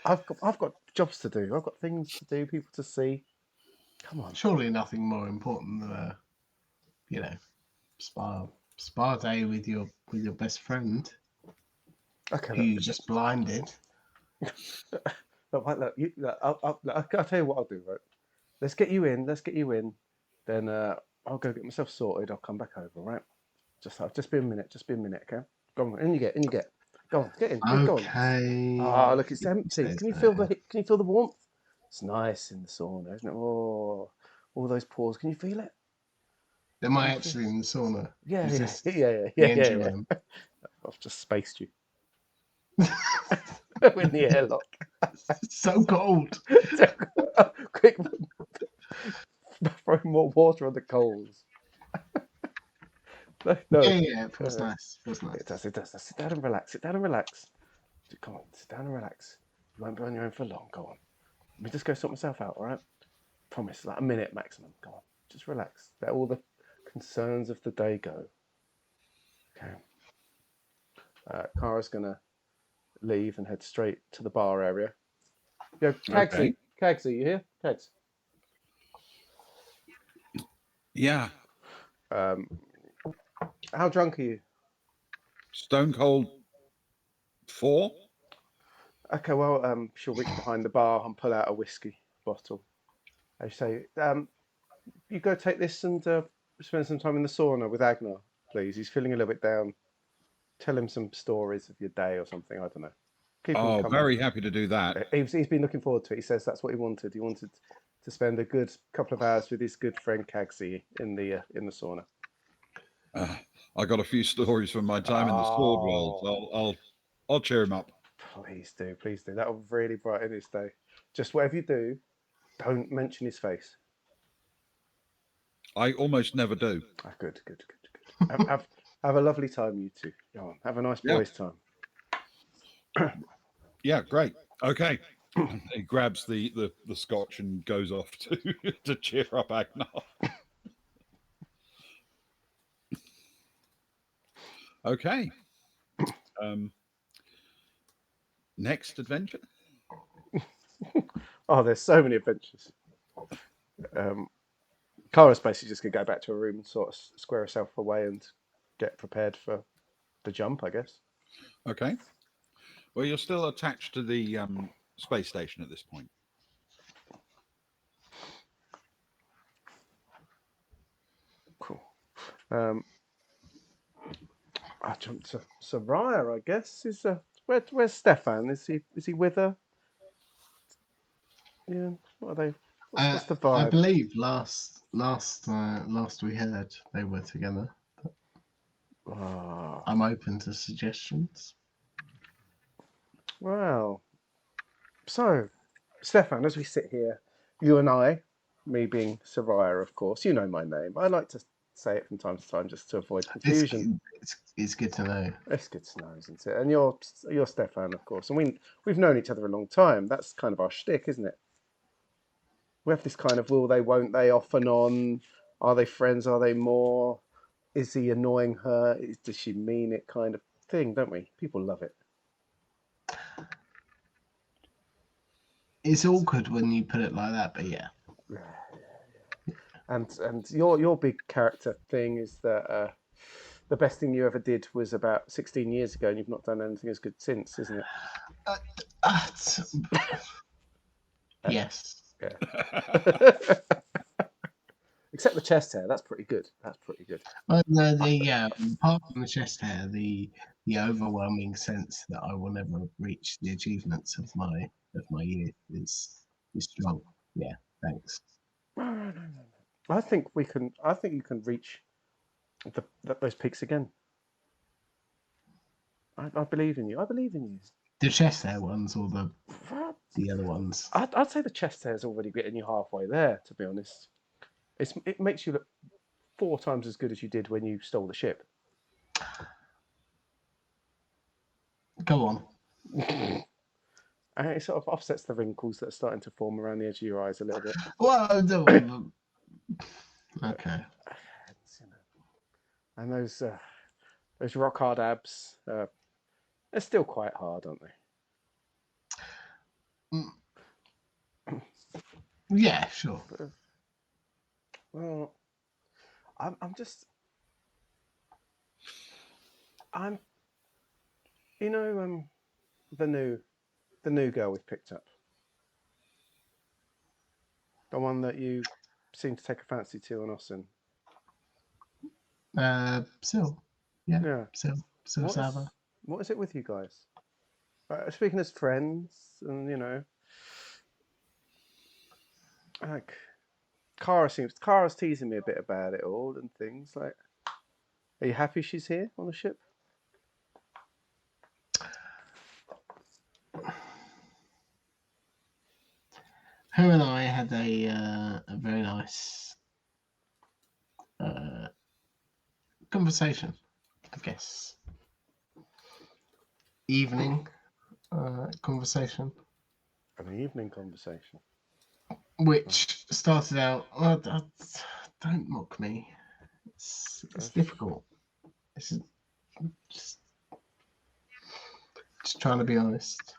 I've got jobs to do. I've got things to do, people to see. Come on. Surely nothing more important than spa day with your best friend. Okay. Who you just blinded. I'll tell you what I'll do, right? Let's get you in. Then I'll go get myself sorted. I'll come back over, right? Just be a minute, okay? Go on, in you get. Go on, get in. Yeah, go on. Okay. Ah, look, it's empty. Stays Can you there. feel the warmth? It's nice in the sauna, isn't it? Oh, all those pores. Can you feel it? Am I actually in the sauna? Yeah, Is yeah, this yeah. the engine room? I've just spaced you. In the airlock. It's so cold. Quick, throw more water on the coals. No. Yeah, it feels nice. Feels nice. It does. Sit down and relax. Come on, sit down and relax. You won't be on your own for long. Go on. Let me just go sort myself out, all right? Promise, like a minute maximum. Go on. Just relax. Let all the concerns of the day go. Okay. Kara's going to leave and head straight to the bar area. Yo, Kagsy. Okay. Kagsy, you here? Kags. Yeah. How drunk are you? Stone Cold 4? Okay, well, she'll reach behind the bar and pull out a whiskey bottle. I say, you go take this and spend some time in the sauna with Agnar, please. He's feeling a little bit down. Tell him some stories of your day or something. I don't know. Keep him company. Very happy to do that. He's been looking forward to it. He says that's what he wanted. He wanted to spend a good couple of hours with his good friend Kagsy in the sauna. I got a few stories from my time in the sword world. So I'll cheer him up. Please do. That will really brighten his day. Just whatever you do, don't mention his face. I almost never do. Good. Have a lovely time, you two. Go on. Have a nice boys' time. Yeah, great. Okay. He grabs the scotch and goes off to cheer up Agnar. Okay. Next adventure. Oh, there's so many adventures. Kara's basically just gonna go back to her room and sort of square herself away and get prepared for the jump, I guess. Okay. Well, you're still attached to the space station at this point. Cool. I jumped to Soraya, I guess. Where's Stefan? Is he with her? Yeah. What are they? What's the vibe? I believe last we heard they were together. I'm open to suggestions. Wow. So, Stefan, as we sit here, you and I, me being Soraya, of course, you know my name. I like to say it from time to time just to avoid confusion. It's good to know. It's good to know, isn't it? And you're Stefan, of course, and we've known each other a long time. That's kind of our shtick, isn't it? We have this kind of will they, won't they, off and on. Are they friends? Are they more? Is he annoying her? Does she mean it? Kind of thing, don't we? People love it. It's awkward when you put it like that, but yeah. And your big character thing is that the best thing you ever did was about 16 years ago, and you've not done anything as good since, isn't it? Yes. Yeah. Except the chest hair, that's pretty good. Well, no, apart from the chest hair, the overwhelming sense that I will never reach the achievements of my youth is strong. Yeah, thanks. No. I think you can reach those peaks again. I believe in you. The chest hair ones or the other ones? I'd say the chest hair's already getting you halfway there, to be honest. It makes you look 4 times as good as you did when you stole the ship. Go on. And it sort of offsets the wrinkles that are starting to form around the edge of your eyes a little bit. Well, okay. And those rock hard abs, they're still quite hard, aren't they? Yeah, sure. Well, I'm the new girl we've picked up, the one that you seem to take a fancy to on Austin. Sil. Yeah. Yeah. Sil Sava. What is it with you guys? Speaking as friends, and like Kara's teasing me a bit about it all and things. Like, are you happy she's here on the ship? Her and I had a very nice conversation, I guess. Evening conversation. An evening conversation. Which started out, don't mock me. It's difficult. It's just trying to be honest.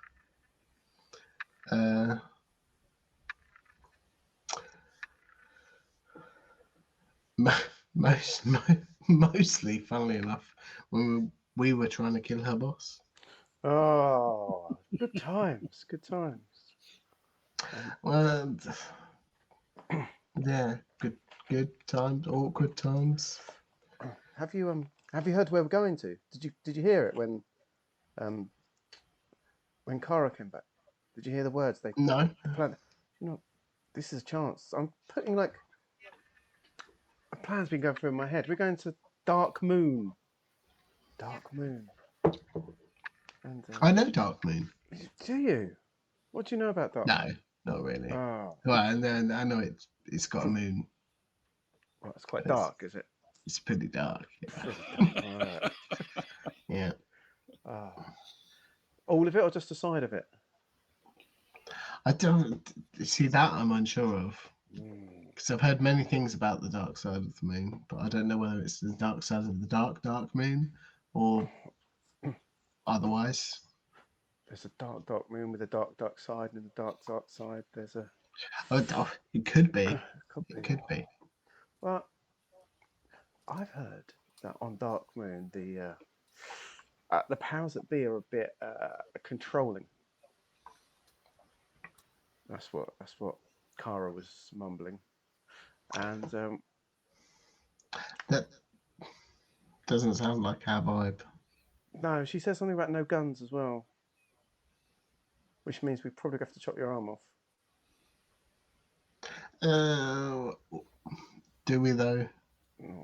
Mostly, funnily enough, when we were trying to kill her boss. Oh, good times. Good times. Well, yeah, good times, awkward times. Have you heard where we're going to? Did you hear it when Kara came back? Did you hear the words they No. planned? This is a chance. I'm putting a plan's been going through in my head. We're going to Dark Moon. Dark Moon. And I know Dark Moon. do you? What do you know about Dark Moon? No, not really. Oh. Well, and then I know it's got a moon. Well, it's quite dark, is it? It's pretty dark. All right. Yeah. All of it or just a side of it? I don't see that. I'm unsure of because I've heard many things about the dark side of the moon, but I don't know whether it's the dark side of the dark moon or otherwise. There's a dark moon with a dark side, and the dark side there's a. Oh, it could be. It could be. Well, I've heard that on Dark Moon the powers that be are a bit controlling. That's what Kara was mumbling, and that doesn't sound like our vibe. No, she says something about no guns as well, which means we probably have to chop your arm off. Do we though?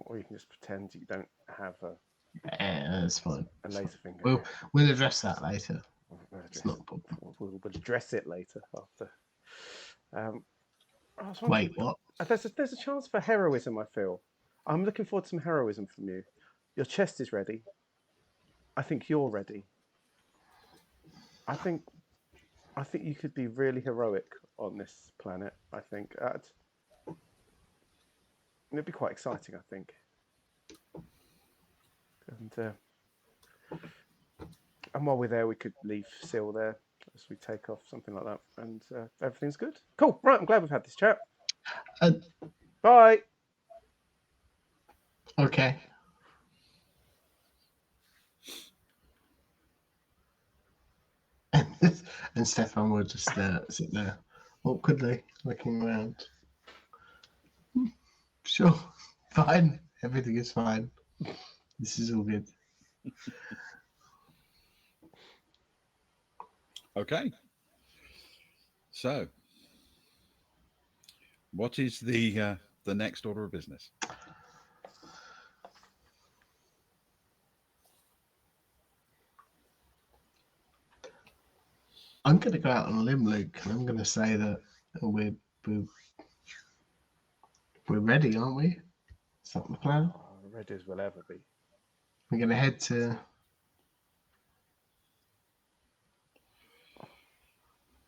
Or you can just pretend you don't have a. That's fine. A laser finger. We'll address that later. It's not a problem. We'll address it later after. Wait, what? There's a chance for heroism. I feel. I'm looking forward to some heroism from you. Your chest is ready. I think you're ready. I think you could be really heroic on this planet. I think it'd be quite exciting. I think. And while we're there, we could leave Seal there as we take off, something like that, and everything's good. Cool. Right. I'm glad we've had this chat. Bye. Okay. And Stefan will just sit there awkwardly looking around. Sure, fine. Everything is fine. This is all good. Okay. So, what is the next order of business? I'm going to go out on a limb, Luke, and I'm going to say that we're ready, aren't we? Is that the plan? Ready as we'll ever be. We're going to head to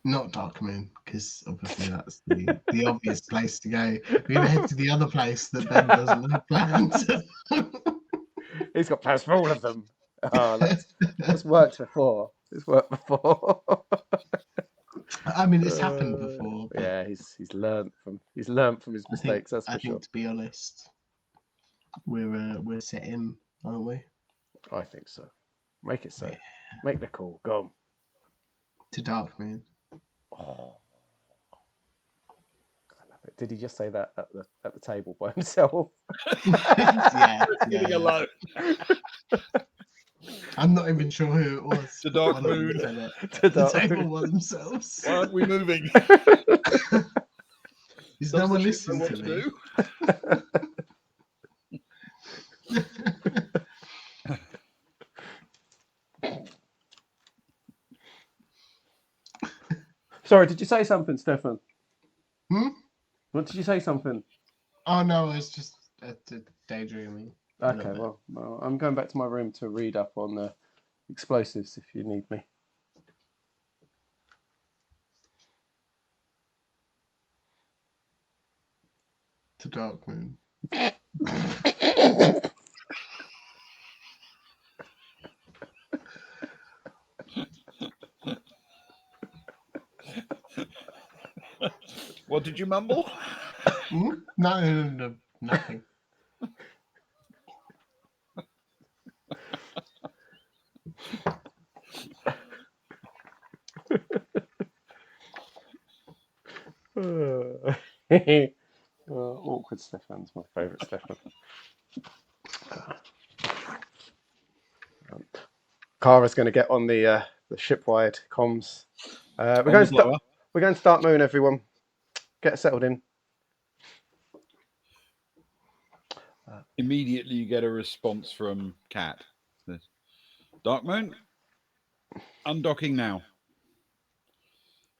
not Dark Moon, because obviously that's the obvious place to go. We're going to head to the other place that Ben doesn't have plans. He's got plans for all of them. Oh, that's worked before. It's worked before. I mean, it's happened before. Yeah, he's learned from his mistakes. That's for sure. I think, to be honest, we're set in, aren't we? I think so. Make it so. Yeah. Make the call. Go on. To Dark Moon. Oh, I love it. Did he just say that at the table by himself? yeah. Getting alone. I'm not even sure who it was. The but Dark one of them Moon. said it. The The Dark table Moon. were themselves. Why aren't we moving? Is Does no the one ship know listening what to to me? Sorry, did you say something, Stefan? Hmm? What did you say something? Oh no, it's just daydreaming. a little Okay, bit. well, I'm going back to my room to read up on explosives if you need me. The Dark Moon. What did you mumble? Hmm? No, nothing. Awkward Stefan's my favourite Stefan. Kara's going to get on the shipwide comms. We're On going the to start. blower. We're going to start moon, everyone. Get settled in. Immediately you get a response from Cat. Dark Moon, undocking now.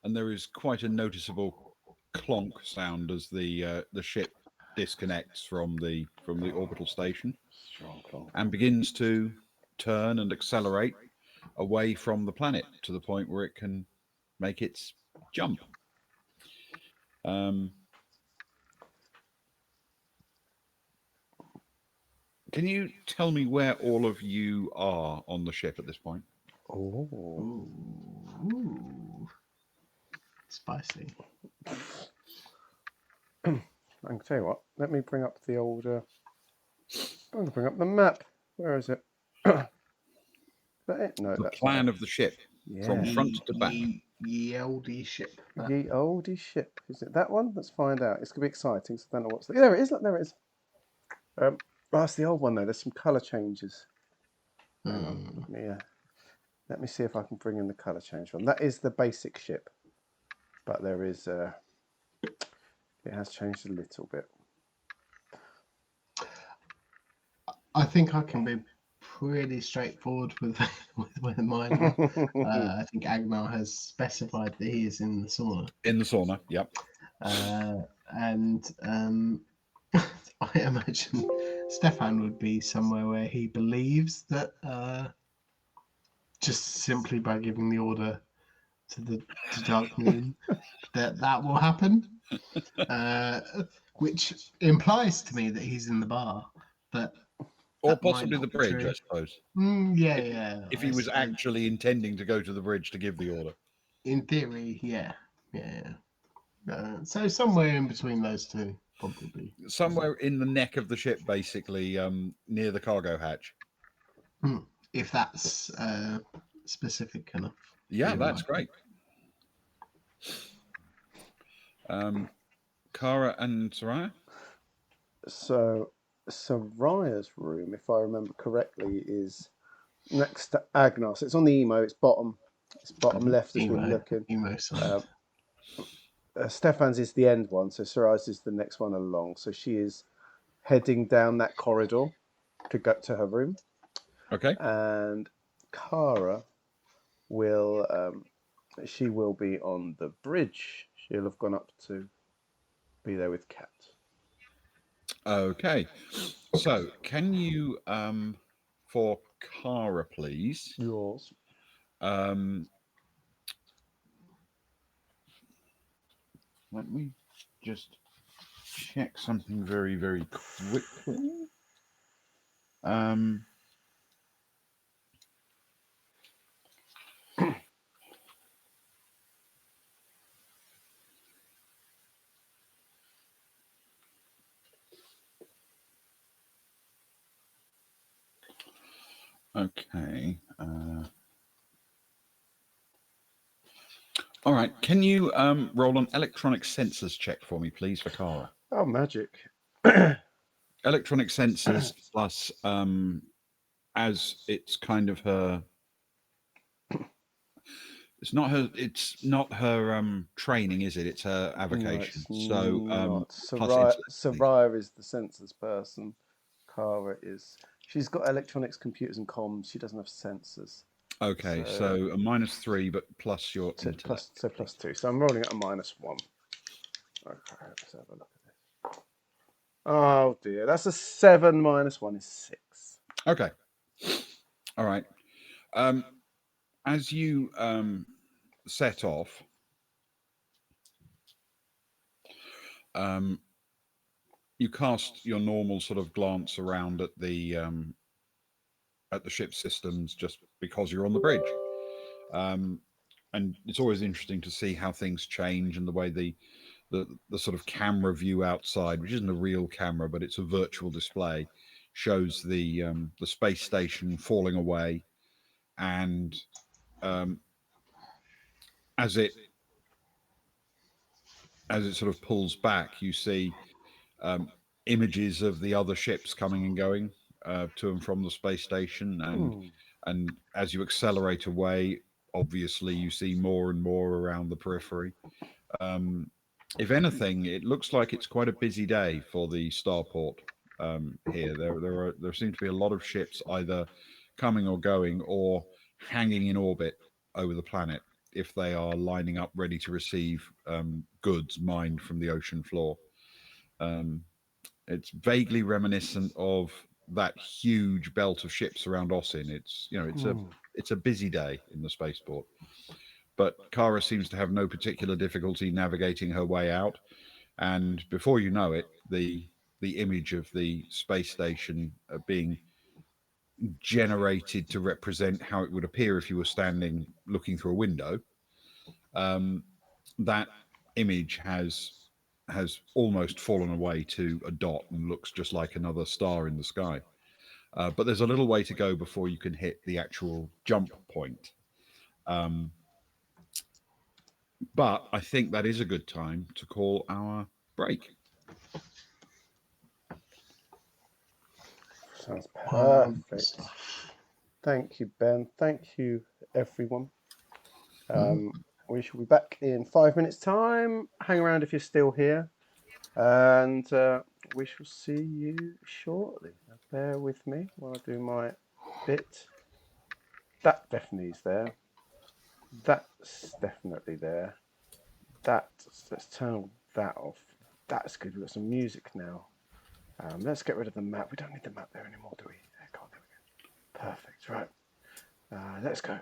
And there is quite a noticeable clonk sound as the ship disconnects from the orbital station Strong clonk. and begins to turn and accelerate away from the planet to the point where it can make its jump. Can you tell me where all of you are on the ship at this point? Oh. Ooh. Spicy. I can tell you what. Let me bring up the old. I'm going to bring up the map. Where is it? Is that it? No, The that's plan of the ship from Yeah. front to back. Ye oldie ship. Ye oldie ship. Is it that one? Let's find out. It's going to be exciting. So I don't know what's there. It is. Look, there it is. Oh, it's the old one though. There's some colour changes. Hang on. Let me see if I can bring in the colour change one. That is the basic ship, but there is. It has changed a little bit. I think I can be pretty straightforward with with mine. I think Agnar has specified that he is in the sauna. In the sauna, yep. And I imagine Stefan would be somewhere where he believes that just simply by giving the order to the Dark Moon that will happen, which implies to me that he's in the bar, but or possibly the bridge, true. I suppose. Yeah. If he was actually intending to go to the bridge to give the order. In theory, yeah. So somewhere in between those two, probably. Somewhere in the neck of the ship, basically, near the cargo hatch. If that's specific enough. Yeah, that's great. Kara and Soraya? So, Soraya's room, if I remember correctly, is next to Agnar. So it's on the emo. It's bottom left as we're looking. Emo side. Stefan's is the end one, so Soraya's is the next one along. So she is heading down that corridor to go to her room. Okay. And Kara will she will be on the bridge. She'll have gone up to be there with Kat. Okay. So can you for Kara, please? Yours. Let me just check something very, very quickly. Okay. All right. Can you roll an electronic sensors check for me, please, for Kara? Oh, magic. Electronic sensors plus as it's kind of her. It's not her. It's not her training, is it? It's her No, avocation. it's So not. plus intellect. Soraya is the sensors person. Kara is. She's got electronics, computers, and comms. She doesn't have sensors. Okay, so a -3, but plus your intellect. +2. So I'm rolling at a -1. Okay, let's have a look at this. Oh dear, that's a 7 -1 is 6. Okay, all right. As you set off, you cast your normal sort of glance around at the ship systems, just because you're on the bridge. And it's always interesting to see how things change and the way the sort of camera view outside, which isn't a real camera, but it's a virtual display, shows the space station falling away, and as it sort of pulls back, you see images of the other ships coming and going to and from the space station, and as you accelerate away, obviously you see more and more around the periphery. If anything, it looks like it's quite a busy day for the starport here. There seem to be a lot of ships either coming or going, or hanging in orbit over the planet if they are lining up ready to receive goods mined from the ocean floor. It's vaguely reminiscent of that huge belt of ships around Osin. It's a busy day in the spaceport. But Kara seems to have no particular difficulty navigating her way out, and before you know it, the image of the space station being generated to represent how it would appear if you were standing looking through a window. That image has almost fallen away to a dot and looks just like another star in the sky. But there's a little way to go before you can hit the actual jump point. But I think that is a good time to call our break. Sounds perfect. Thank you, Ben. Thank you, everyone. We shall be back in 5 minutes' time. Hang around if you're still here. And we shall see you shortly. Now, bear with me while I do my bit. That definitely is there. That's definitely there. Let's turn that off. That's good. We've got some music now. Let's get rid of the map. We don't need the map there anymore, do we? There we go. Perfect. Right. Let's go.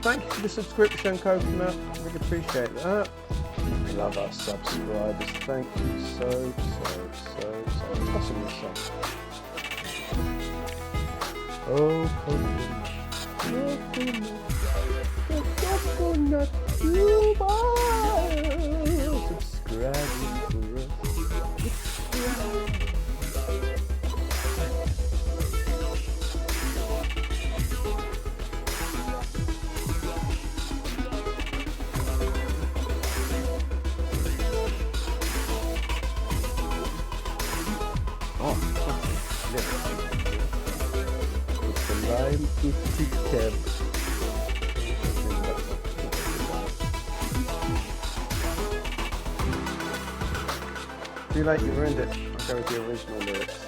thank you for the subscription, Coconut. Really appreciate that. We love our subscribers. Thank you so much. Awesome your song. Oh, Coconut. Coconut, you are subscribing for us. Oh, it's the lime itchy cab. Too late, you ruined it. I'll go with the original lyrics.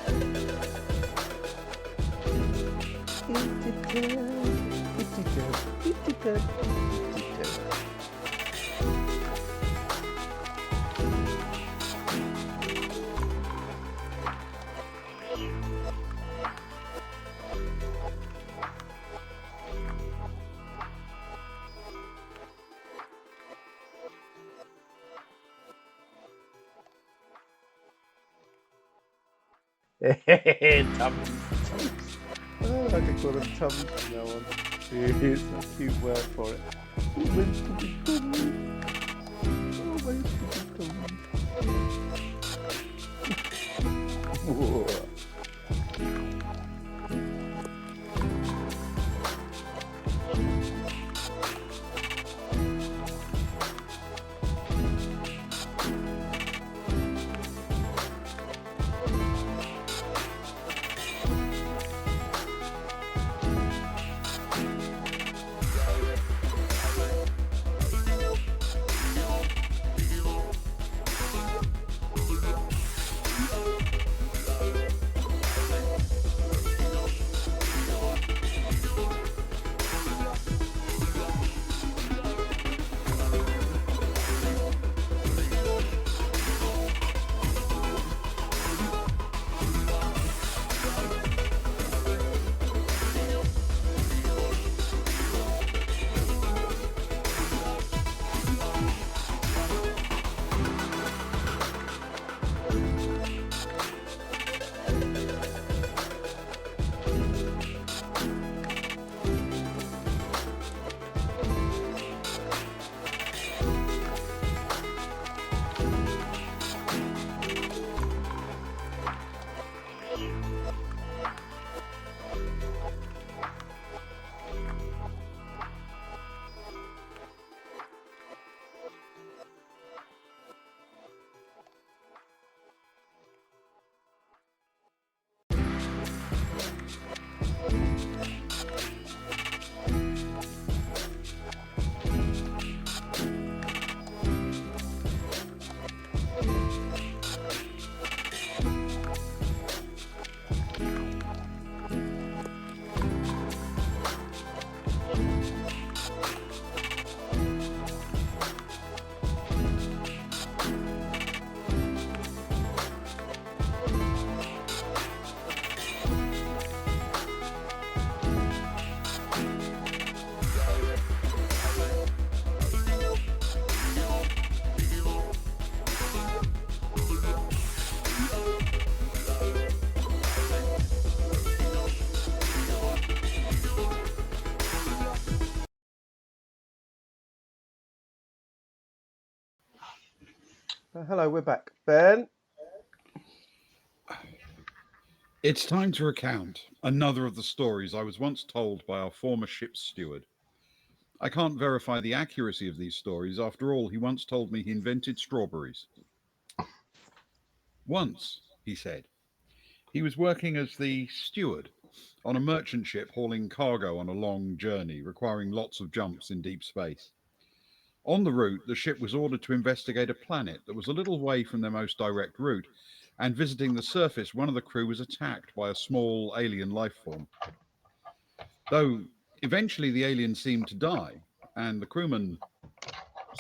Tums. Oh, I can call them tums from now on. It's a cute word for it. Always to be tums. Always to be tums. Whoa. Hello, we're back. Ben? It's time to recount another of the stories I was once told by our former ship's steward. I can't verify the accuracy of these stories. After all, he once told me he invented strawberries. Once, he said, he was working as the steward on a merchant ship hauling cargo on a long journey requiring lots of jumps in deep space. On the route, the ship was ordered to investigate a planet that was a little way from their most direct route, and visiting the surface, one of the crew was attacked by a small alien life form. Though eventually the alien seemed to die, and the crewman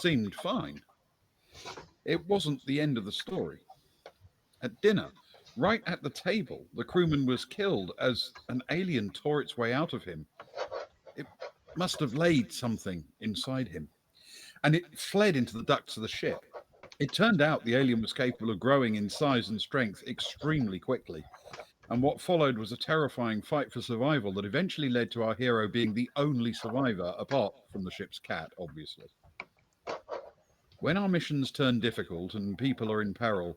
seemed fine, it wasn't the end of the story. At dinner, right at the table, the crewman was killed as an alien tore its way out of him. It must have laid something inside him, and it fled into the ducts of the ship. It turned out the alien was capable of growing in size and strength extremely quickly, and what followed was a terrifying fight for survival that eventually led to our hero being the only survivor, apart from the ship's cat, obviously. When our missions turn difficult and people are in peril,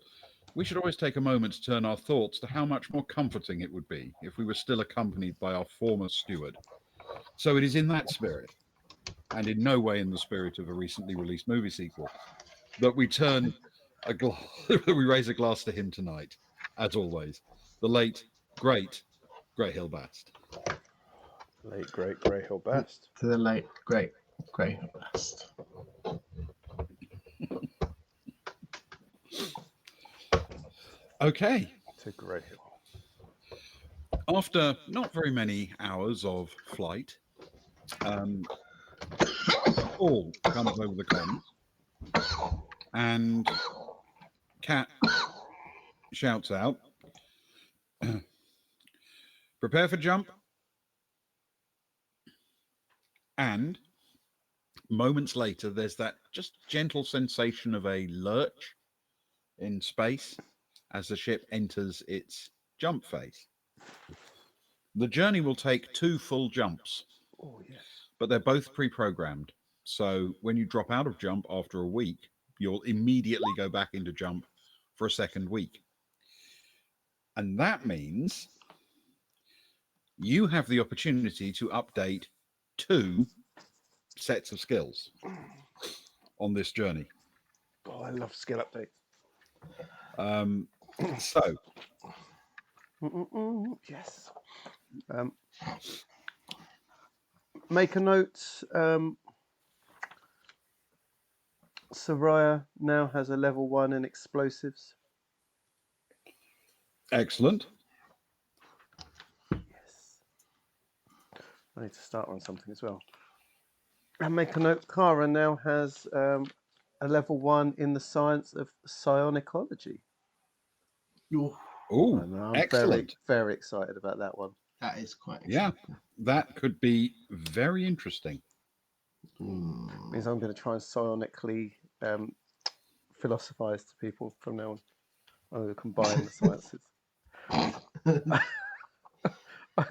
we should always take a moment to turn our thoughts to how much more comforting it would be if we were still accompanied by our former steward. So it is in that spirit, and in no way in the spirit of a recently released movie sequel, that we turn that we raise a glass to him tonight, as always, the late, great Greyhill Bast. Late great Greyhill Bast. To the late, great Greyhill Bast. Okay. To Greyhill. After not very many hours of flight, Paul comes over the comms, and Cat shouts out, "Prepare for jump." And moments later, there's that just gentle sensation of a lurch in space as the ship enters its jump phase. The journey will take 2 full jumps, Oh, yes. but they're both pre-programmed. So when you drop out of jump after a week, you'll immediately go back into jump for a second week. And that means you have the opportunity to update 2 sets of skills on this journey. Oh, I love skill updates. So, yes. Make a note. Soraya now has a level 1 in explosives. excellent. Yes. I need to start on something as well. And make a note. Kara now has a level 1 in the science of psionicology. Oh, And I'm excellent. very, very excited about that one. That is quite Yeah, exciting. that could be very interesting. Means I'm going to try and psionically philosophize to people from now on. I'm going to combine the sciences. I'm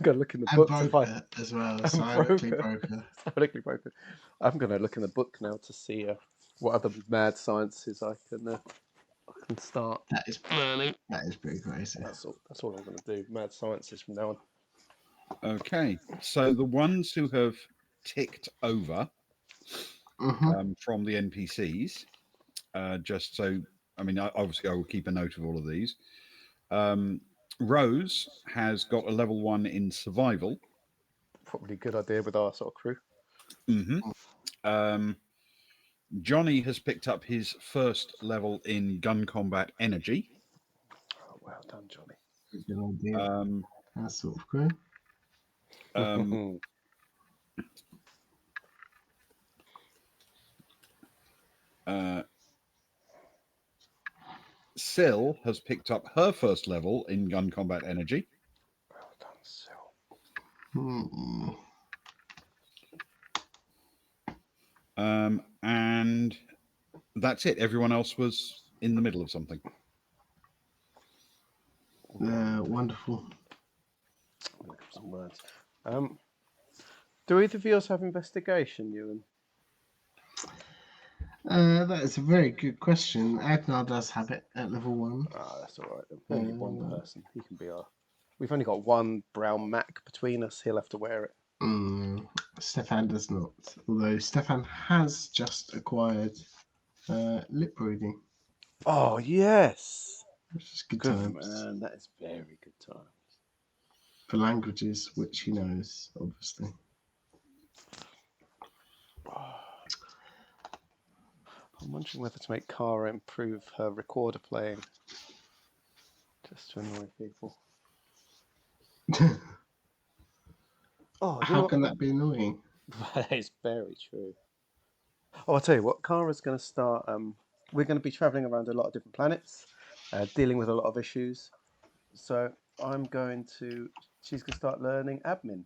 going to look in the And book broker to find as well. and Silently broker. broker. Psionically broker. I'm going to look in the book now to see what other mad sciences I can start. That is pretty crazy. That's all I'm going to do. Mad sciences from now on. Okay, so the ones who have ticked over from the NPCs, just so, I mean, obviously I will keep a note of all of these. Rose has got a level 1 in survival. Probably a good idea with our sort of crew. Johnny has picked up his first level in gun combat energy. Oh, well done, Johnny. Good idea. That sort of crew. Syl has picked up her first level in gun combat energy. Well done, Syl. And that's it. Everyone else was in the middle of something. Wonderful. Look up some words. Do either of yours have investigation, Ewan? That is a very good question. Agnar does have it at level 1. Ah, that's all right then. We only need one person. He can be our. We've only got one brown Mac between us. He'll have to wear it. Stefan does not. Although Stefan has just acquired lip reading. Oh yes. Which is good Good times. man. That is very good times. For languages which he knows, obviously. I'm wondering whether to make Kara improve her recorder playing. Just to annoy people. Oh, How can that be annoying? That is very true. Oh, I'll tell you what, Kara's going to start. We're going to be traveling around a lot of different planets, dealing with a lot of issues. So she's going to start learning admin.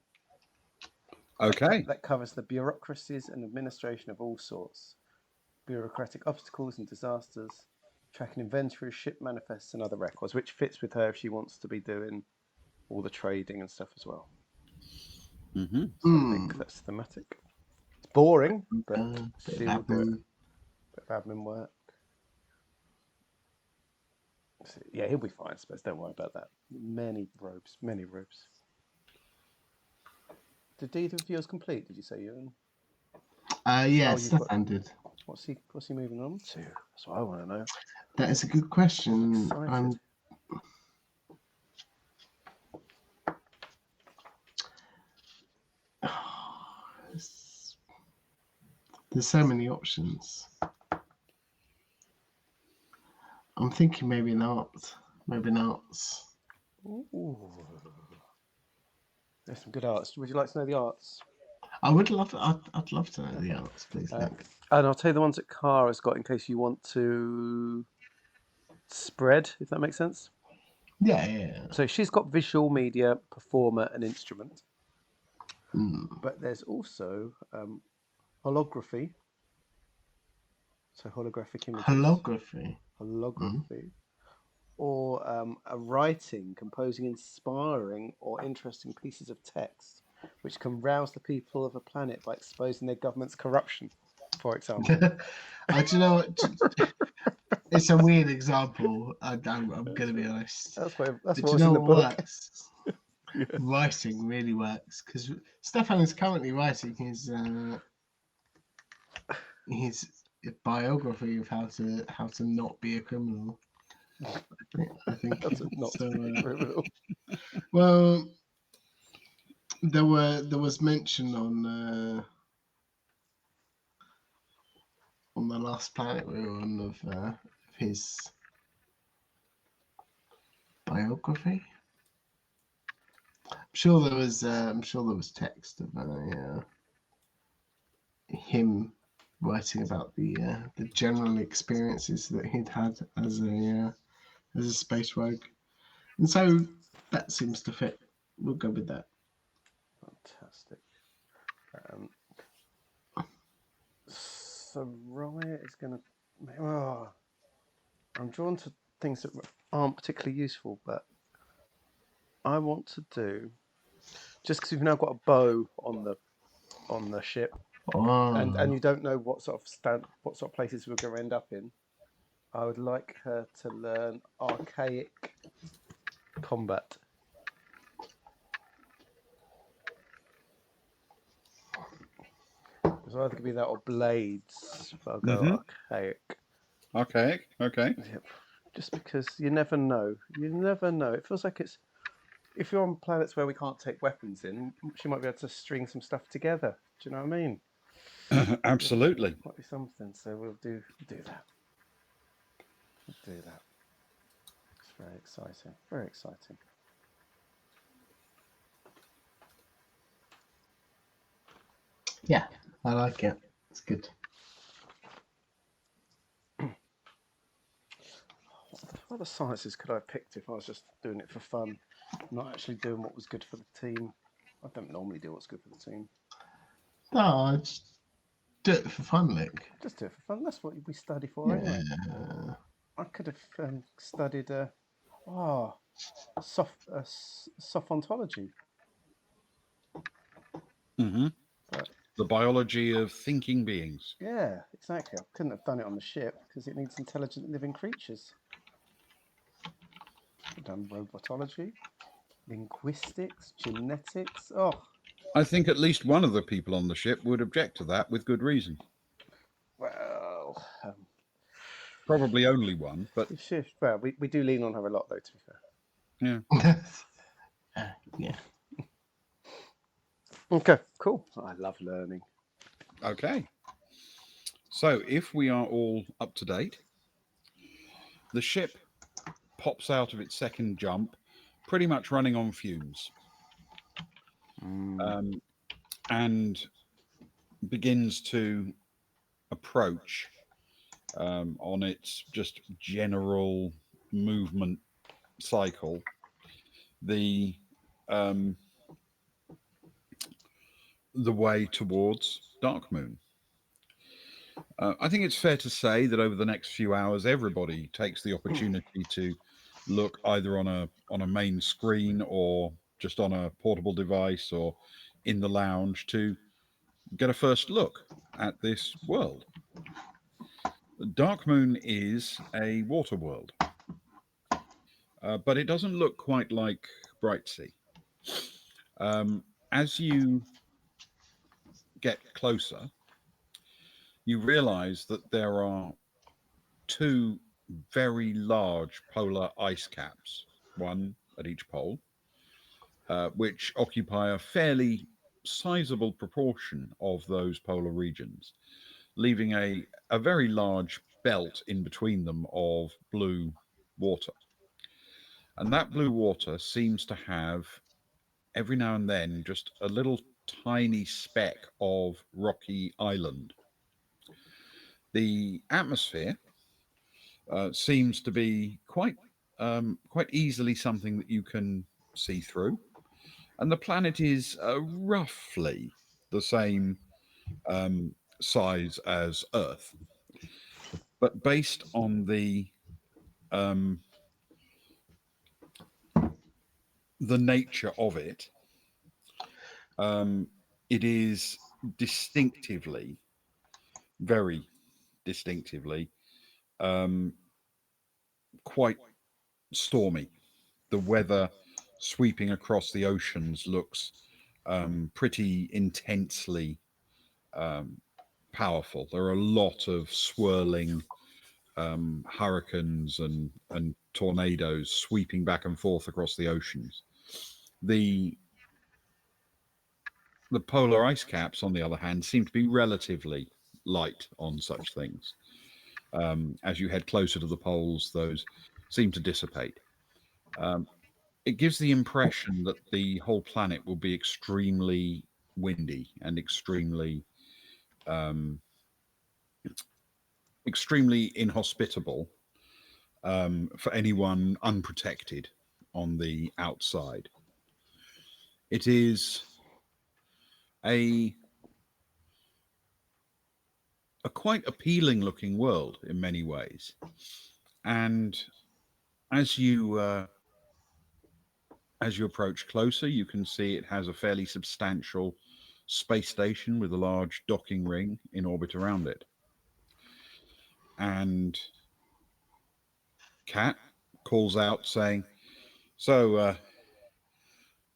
Okay. That covers the bureaucracies and administration of all sorts, bureaucratic obstacles and disasters, tracking inventory, ship manifests, and other records, which fits with her if she wants to be doing all the trading and stuff as well. Mm-hmm. So I think that's thematic. It's boring, but Bit she of will do it. admin. Bit of admin work. So, yeah, he'll be fine, I suppose. Don't worry about that. Many robes, many robes. Did either of yours complete? Did you say, Ewan? Yeah, Oh, you've got- Stefan did. What's he moving on to? That's what I want to know. That is a good question. Excited. There's so many options. I'm thinking maybe an art. Maybe an arts. Ooh. There's some good arts. Would you like to know the arts? I would love. I'd love to know the arts, please, Nick. And I'll tell you the ones that Cara's got in case you want to spread, if that makes sense. Yeah. So she's got visual media, performer, and instrument. Mm. But there's also holography. So holographic images. Holography. Holography. Or a writing, composing inspiring or interesting pieces of text, which can rouse the people of a planet by exposing their government's corruption, for example. Do you know what? It's a weird example. I'm going to be honest. That's But what you was know in the what book. works? Writing really works because Stefan is currently writing his biography of how to not be a criminal. I think That's not so. criminal. Well, there was mention on the last planet we were on of his biography. I'm sure there was text of him writing about the general experiences that he'd had as a space rogue, and so that seems to fit. We'll go with that. Fantastic. So Riot is going to... Oh, I'm drawn to things that aren't particularly useful, but I want to do... Just because we've now got a bow on the ship, and you don't know what sort of places we're going to end up in, I would like her to learn archaic combat. It's either going to be that or blades, but I'll go archaic. Archaic. Okay. Yep. Just because you never know. You never know. It feels like it's... If you're on planets where we can't take weapons in, she might be able to string some stuff together. Do you know what I mean? Absolutely. Might be something. So we'll do that. We'll do that. It's very exciting. Very exciting. Yeah, I like it. It's good. What other sciences could I have picked if I was just doing it for fun, not actually doing what was good for the team? I don't normally do what's good for the team. No, I just do it for fun, Nick. Just do it for fun. That's what we study for, anyway. I could have studied soft ontology. Mm-hmm. The biology of thinking beings. Yeah, exactly. I couldn't have done it on the ship because it needs intelligent living creatures. I've done robotology, linguistics, genetics. Oh, I think at least one of the people on the ship would object to that with good reason. well, Probably only one, but well, we do lean on her a lot, though. To be fair. yeah. Yeah. Okay, cool. I love learning. Okay. So if we are all up to date, the ship pops out of its second jump, pretty much running on fumes, and begins to approach on its just general movement cycle the the way towards Darkmoon. I think it's fair to say that over the next few hours, everybody takes the opportunity to look either on a main screen or just on a portable device or in the lounge to get a first look at this world. Darkmoon is a water world, but it doesn't look quite like Brightsea. As you get closer, you realize that there are two very large polar ice caps, one at each pole, which occupy a fairly sizable proportion of those polar regions, leaving a very large belt in between them of blue water. And that blue water seems to have every now and then just a little tiny speck of rocky island. The atmosphere seems to be quite easily something that you can see through, and the planet is roughly the same size as Earth, but based on um, the nature of it, it is distinctively, very distinctively, um, quite stormy. The weather sweeping across the oceans looks pretty intensely powerful. There are a lot of swirling hurricanes and tornadoes sweeping back and forth across the oceans. The the polar ice caps, on the other hand, seem to be relatively light on such things. As you head closer to the poles, those seem to dissipate. Um, it gives the impression that the whole planet will be extremely windy and um, extremely inhospitable for anyone unprotected on the outside. It is a a quite appealing looking world in many ways, and as you as you approach closer, you can see it has a fairly substantial space station with a large docking ring in orbit around it. And Cat calls out saying, "So,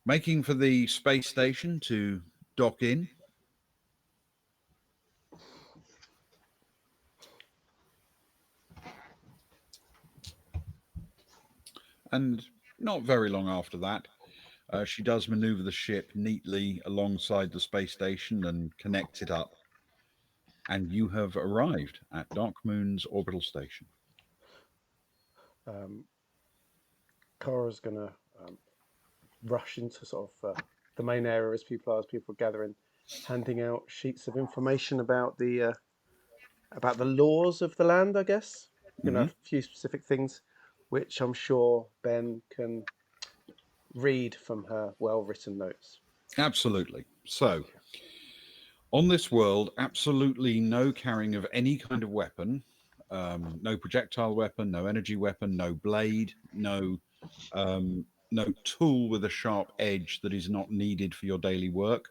making for the space station to dock in?" And not very long after that, she does maneuver the ship neatly alongside the space station and connects it up. And you have arrived at Darkmoon's orbital station. Kara's going to rush into sort of the main area as people are gathering, handing out sheets of information about the laws of the land. I guess a few specific things, which I'm sure Ben can read from her well-written notes. Absolutely. So, on this world, absolutely no carrying of any kind of weapon, no projectile weapon, no energy weapon, no blade, no tool with a sharp edge that is not needed for your daily work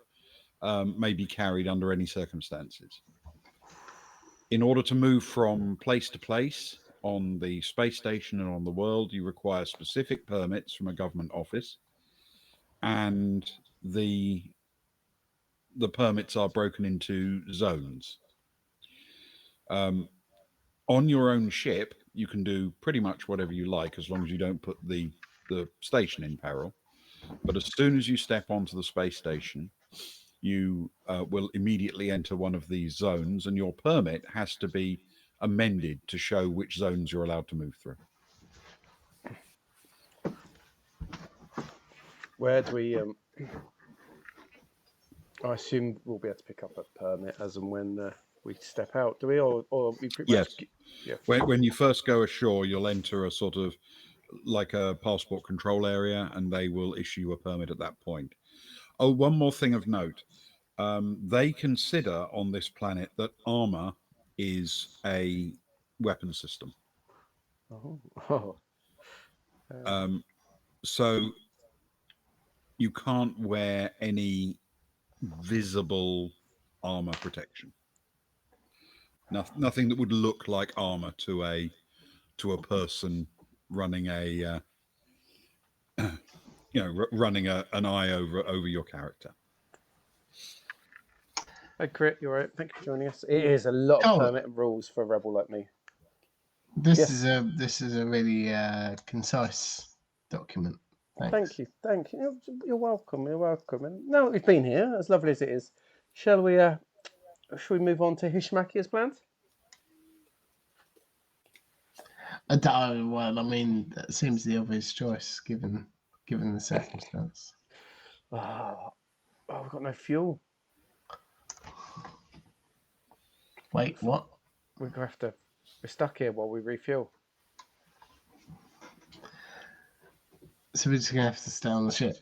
may be carried under any circumstances. In order to move from place to place on the space station and on the world, you require specific permits from a government office, and the permits are broken into zones. On your own ship, you can do pretty much whatever you like as long as you don't put the station in peril. But as soon as you step onto the space station, you will immediately enter one of these zones, and your permit has to be amended to show which zones you're allowed to move through. Where do we? I assume we'll be able to pick up a permit as and when we step out. Do we, or we pretty Yes. much? Yeah. When you first go ashore, you'll enter a sort of like a passport control area, and they will issue a permit at that point. Oh, one more thing of note. they consider on this planet that armor is a weapon system. Oh. So you can't wear any visible armor protection. Nothing that would look like armor to a person running a running an eye over your character. Hey, Crit, you all right? Thank you for joining us. It is a lot of permit and rules for a rebel like me. This is a really concise document. Thanks. Thank you. You're welcome. You're welcome. And now that we've been here, as lovely as it is, shall we move on to Hishmaki as planned? Well, I mean, that seems the obvious choice given the circumstance. Oh, we've got no fuel. Wait, what? We're stuck here while we refuel. So we're just gonna have to stay on the ship.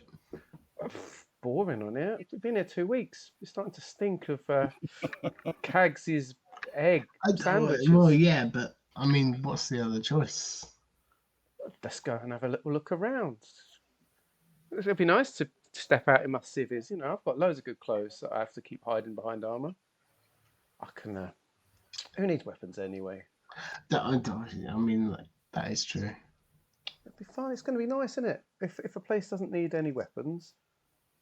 Boring on here. We've been here 2 weeks. We're starting to stink of Cags's egg sandwiches. Well, yeah, but I mean, what's the other choice? Let's go and have a little look around. It'd be nice to step out in my civvies. You know, I've got loads of good clothes that I have to keep hiding behind armor. I can. Who needs weapons anyway? I mean, like, that is true. It'd be fine. It's going to be nice, isn't it? If a place doesn't need any weapons,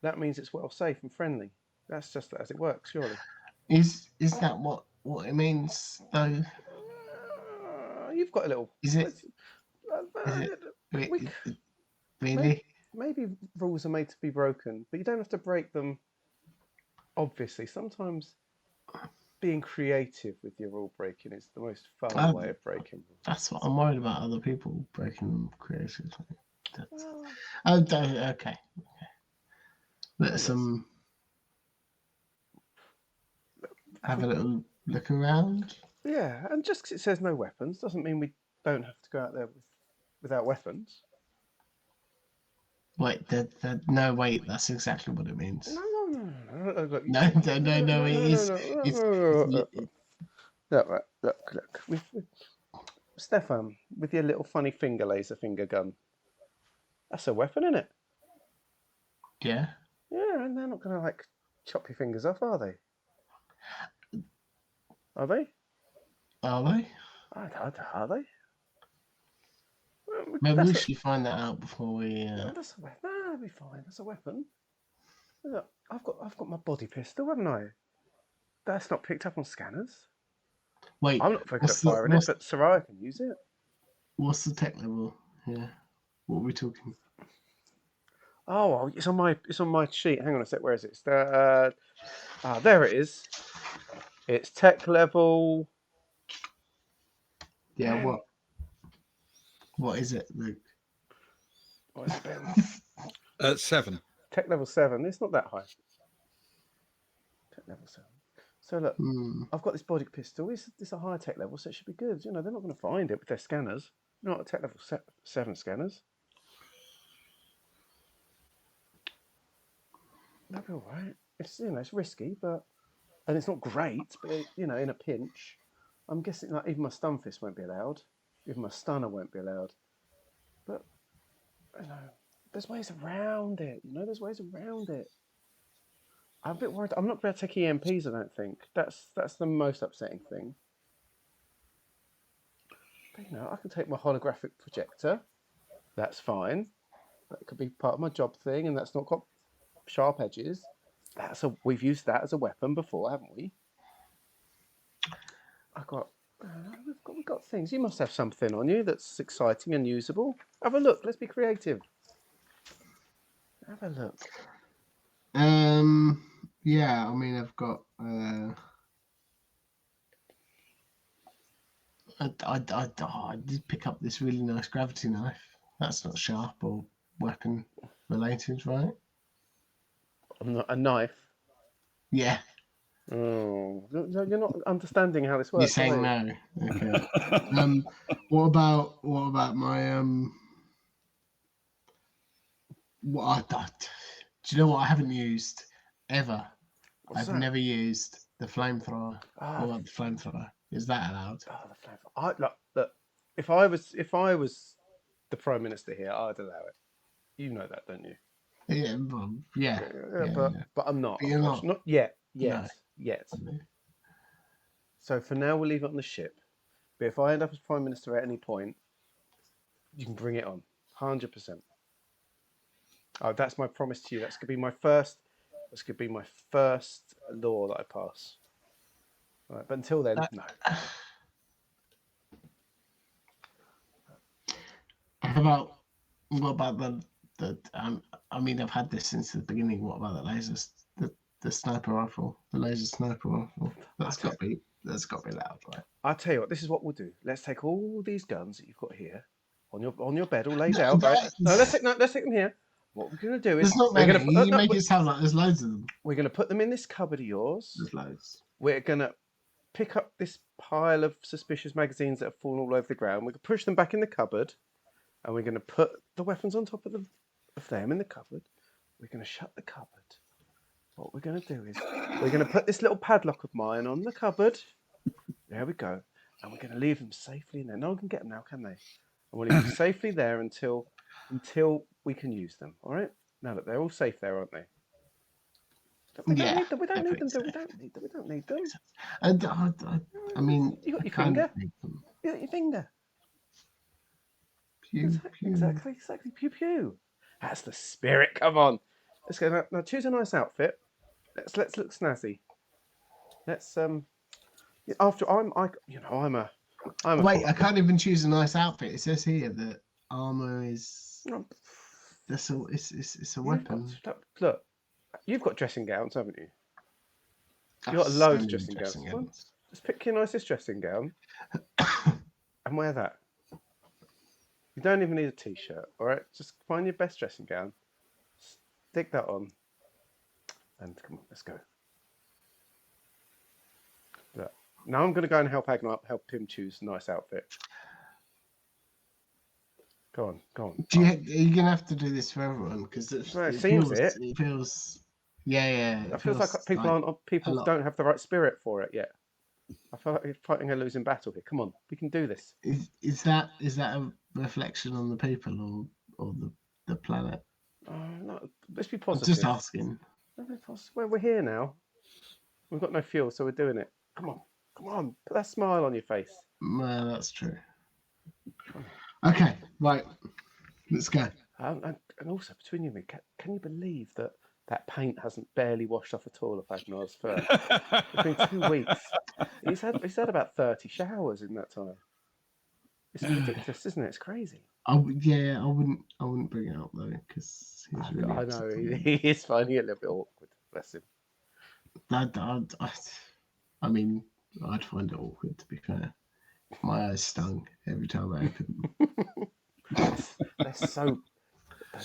that means it's well safe and friendly. That's just as it works, surely. Is that what it means though? You've got a little. Is it really? Maybe rules are made to be broken, but you don't have to break them. Obviously, sometimes being creative with your rule breaking is the most fun way of breaking rules. That's what I'm worried about, other people breaking them creatively. Okay. Let's have a little look around. Yeah, and just because it says no weapons doesn't mean we don't have to go out there without weapons. Wait, no, wait, that's exactly what it means. No, it is. Look. Stefan, with your little funny laser finger gun. That's a weapon, isn't it? Yeah. Yeah, and they're not going to, chop your fingers off, are they? Are they? Are they? Are they? Maybe we should find that out before we. That's a weapon. That'll be fine. That's a weapon. Look, I've got my body pistol, haven't I? That's not picked up on scanners. Wait, I'm not very good at firing it, but Soraya can use it. What's the tech level? Yeah. What are we talking? Oh, it's on my sheet. Hang on a sec. Where is it? It's there it is. It's tech level. Yeah. What is it, Luke? What is it, Ben? 7. Tech level 7. It's not that high. Tech level 7. So look, I've got this body pistol. It's a higher tech level, so it should be good. You know, they're not going to find it with their scanners. Not a tech level 7 scanners. That'll be all right. It's it's risky, and it's not great. But in a pinch, I'm guessing even my stun fist won't be allowed. Even my stunner won't be allowed. But there's ways around it. There's ways around it. I'm a bit worried. I'm not going to take EMPs. I don't think that's the most upsetting thing. But I can take my holographic projector. That's fine. That could be part of my job thing, and that's not got sharp edges. We've used that as a weapon before, haven't we? We've got things. You must have something on you that's exciting and usable. Have a look. Let's be creative. Have a look. Yeah. I mean, I've got. I did pick up this really nice gravity knife. That's not sharp or weapon related, right? A knife. Yeah. Oh, you're not understanding how this works. You're saying no. Okay. What about my do you know what I haven't used ever? What's I've that? never used the flamethrower. Ah, What about the flamethrower? Is that allowed? oh, the flavor. Look, if I was the Prime Minister here, I'd allow it. You know that, don't you? Yeah, well, yeah, yeah, But yeah. I'm not, But you're not. unfortunately. Not yet. No. Yet. So for now, we'll leave it on the ship. But if I end up as Prime Minister at any point, you can bring it on. 100%. Oh, that's my promise to you. That's gonna be my first. That's gonna be my first law that I pass. All right, but until then, no. What about the I mean, I've had this since the beginning. What about the lasers? The sniper rifle, the laser sniper rifle. That's got to be loud, right? I'll tell you what. This is what we'll do. Let's take all these guns that you've got here on your bed, all laid out, right? No, let's take them here. What we're gonna do is There's not we're many. gonna put, You make it sound like there's loads of them. we're gonna put them in this cupboard of yours. There's loads. We're gonna pick up this pile of suspicious magazines that have fallen all over the ground. We're gonna push them back in the cupboard, and we're gonna put the weapons on top of them in the cupboard. We're gonna shut the cupboard. What we're gonna do is we're gonna put this little padlock of mine on the cupboard. There we go, and we're gonna leave them safely in there. No one can get them now, can they? And we'll leave them safely there until we can use them. All right? Now that they're all safe there, aren't they? We don't need them. We don't need them. We don't need them. And I mean, You got your kind finger. of need them. You got your finger. Pew, pew. Exactly. Pew pew. That's the spirit. Come on. Let's go now. Choose a nice outfit. Let's look snazzy. Let's After I'm a. Wait, I can't even choose a nice outfit. It says here that armor is. It's a weapon. Look, you've got dressing gowns, haven't you? You've got So loads many of dressing gowns. gowns. Just pick your nicest dressing gown and wear that. You don't even need a t-shirt, all right? Just find your best dressing gown, stick that on, and come on, let's go. Look, now I'm going to go and help Agnar, help him choose a nice outfit. Go on. Are you gonna have to do this for everyone? Because it feels. Yeah. It feels like people don't have the right spirit for it yet. I feel like we're fighting a losing battle here. Come on, we can do this. Is that a reflection on the people or the planet? No, let's be positive. I'm just asking. We're here now. We've got no fuel, so we're doing it. Come on, put that smile on your face. Well, that's true. Okay, right, let's go. And also, between you and me, can you believe that paint hasn't barely washed off at all of Agnar's fur? It's been 2 weeks. He's had about 30 showers in that time. It's ridiculous, isn't it? It's crazy. I wouldn't bring it up though, because he's really. I know he is finding it a little bit awkward. Bless him. I mean, I'd find it awkward, to be fair. My eyes stung every time I opened them. Those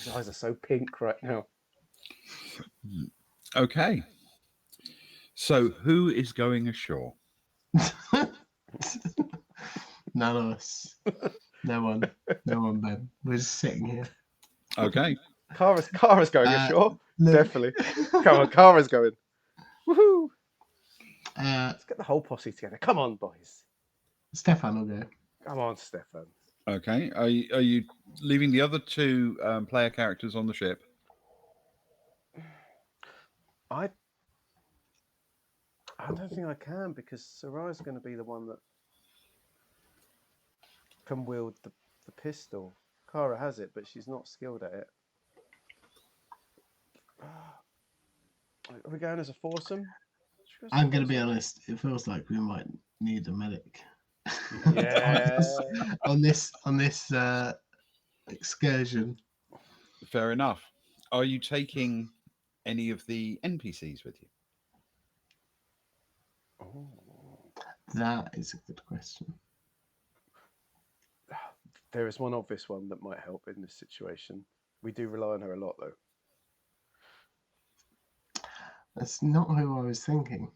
eyes are so pink right now. Okay. So who is going ashore? None of us. No one, Ben. We're just sitting here. Okay. Kara's going ashore. Definitely. Come on, Kara's going. Woohoo! Let's get the whole posse together. Come on, boys. Stefan will go. Come on, Stefan. Okay. Are you leaving the other two player characters on the ship? I don't think I can, because Sarai's going to be the one that can wield the pistol. Kara has it, but she's not skilled at it. Are we going as a foursome? I'm going to be honest. It feels like we might need a medic. Yeah. on this excursion. Fair enough. Are you taking any of the NPCs with you? Oh. That is a good question. There is one obvious one that might help in this situation. We do rely on her a lot, though. That's not who I was thinking.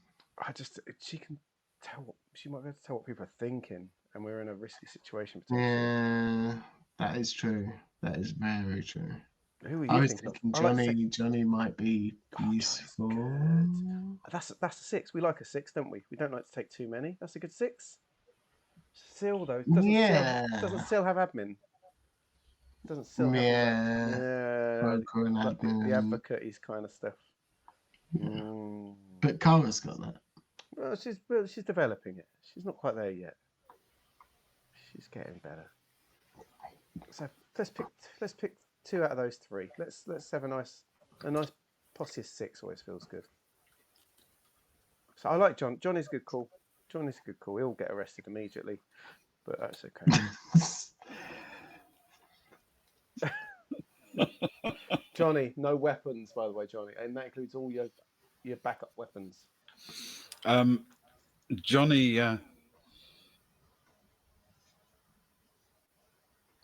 She might be able to tell what people are thinking, and we're in a risky situation potentially. Yeah, that is true. That is very true. Who are you I was thinking of? thinking I like six. Johnny might be Johnny's useful. good. That's a 6. We like a 6, don't we? We don't like to take too many. That's a good 6. Seal though doesn't Yeah. still have admin. Doesn't still have all that. Yeah. Broker and Like the admin. advocate-y kind of stuff. Mm. But Kara's got that. Well, she's developing it. She's not quite there yet. She's getting better. So let's pick 2 out of those 3. Let's have a nice posse of 6 always feels good. So I like John. Johnny's a good call. Johnny's a good call. He'll get arrested immediately, but that's okay. Johnny, no weapons, by the way, Johnny, and that includes all your backup weapons. Johnny,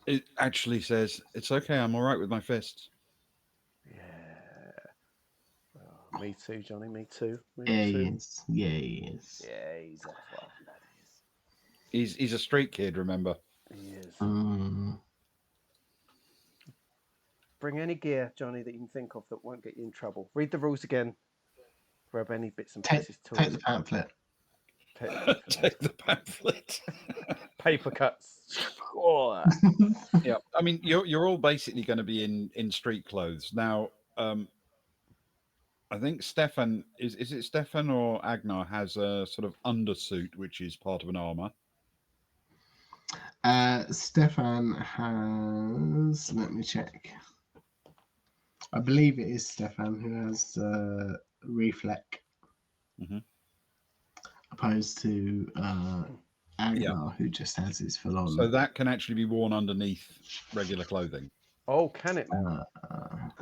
it actually says, "It's okay. I'm all right with my fists." Yeah. Oh, me too, Johnny. Me too. Yes. Yeah, he's a fun lad. He's a street kid, remember? He is. Mm. Bring any gear, Johnny, that you can think of that won't get you in trouble. Read the rules again. Grab any bits and pieces. Take the pamphlet. Take the pamphlet. Paper cuts. Yeah, I mean, you're all basically going to be in street clothes now. I think Stefan is it Stefan or Agnar has a sort of undersuit which is part of an armor. Stefan has. Let me check. I believe it is Stefan who has reflect, opposed to Agnar, who just has his full on. So that can actually be worn underneath regular clothing. Oh, can it now?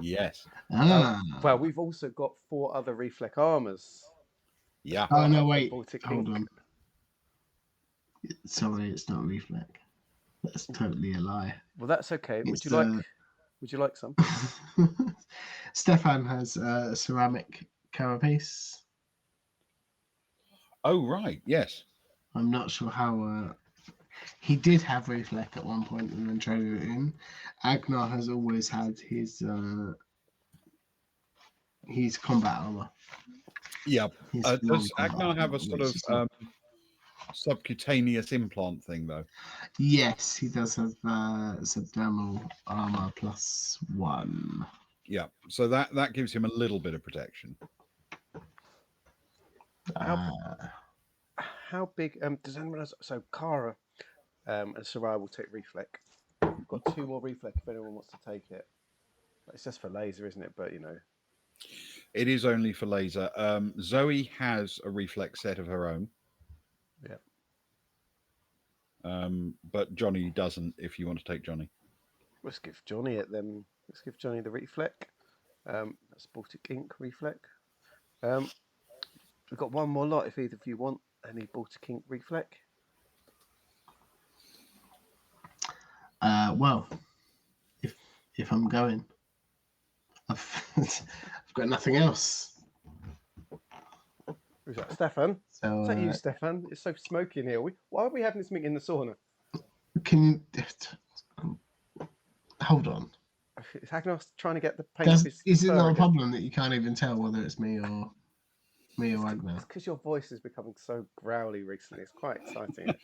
Yes. Well, we've also got 4 other reflect armors. Yeah. Oh no! Wait. Baltic Hold ink. on. Sorry, it's not reflect. That's totally a lie. Well, that's okay. It's, Would you like some? Stefan has a ceramic carapace. Oh right. Yes. I'm not sure how. He did have reflect at one point and then traded it in. Agnar has always had his combat armor. Yeah. Does combat Agnar have armor, a sort which of is subcutaneous implant thing though? Yes, he does have subdermal armor +1. Yeah. So that gives him a little bit of protection. How big? Does anyone else? So Kara and Sarai will take reflect. We've got 2 more reflect if anyone wants to take it. It's just for laser, isn't it? But you know. It is only for laser. Zoe has a reflex set of her own. Yeah. But Johnny doesn't. If you want to take Johnny, Let's give Johnny it then. Let's give Johnny the reflect. That's Baltic ink reflect. We've got 1 more lot if either of you want any Baltic ink reflect. Well, if I'm going, I've got nothing else. Who's that? Stefan? So Is that you, Stefan? It's so smoky in here. Why are we having this meeting in the sauna? can hold on. Is Agnar trying to get the paint off his Is it fur not a again? problem that you can't even tell whether it's me or Agnar? It's because your voice is becoming so growly recently. It's quite exciting.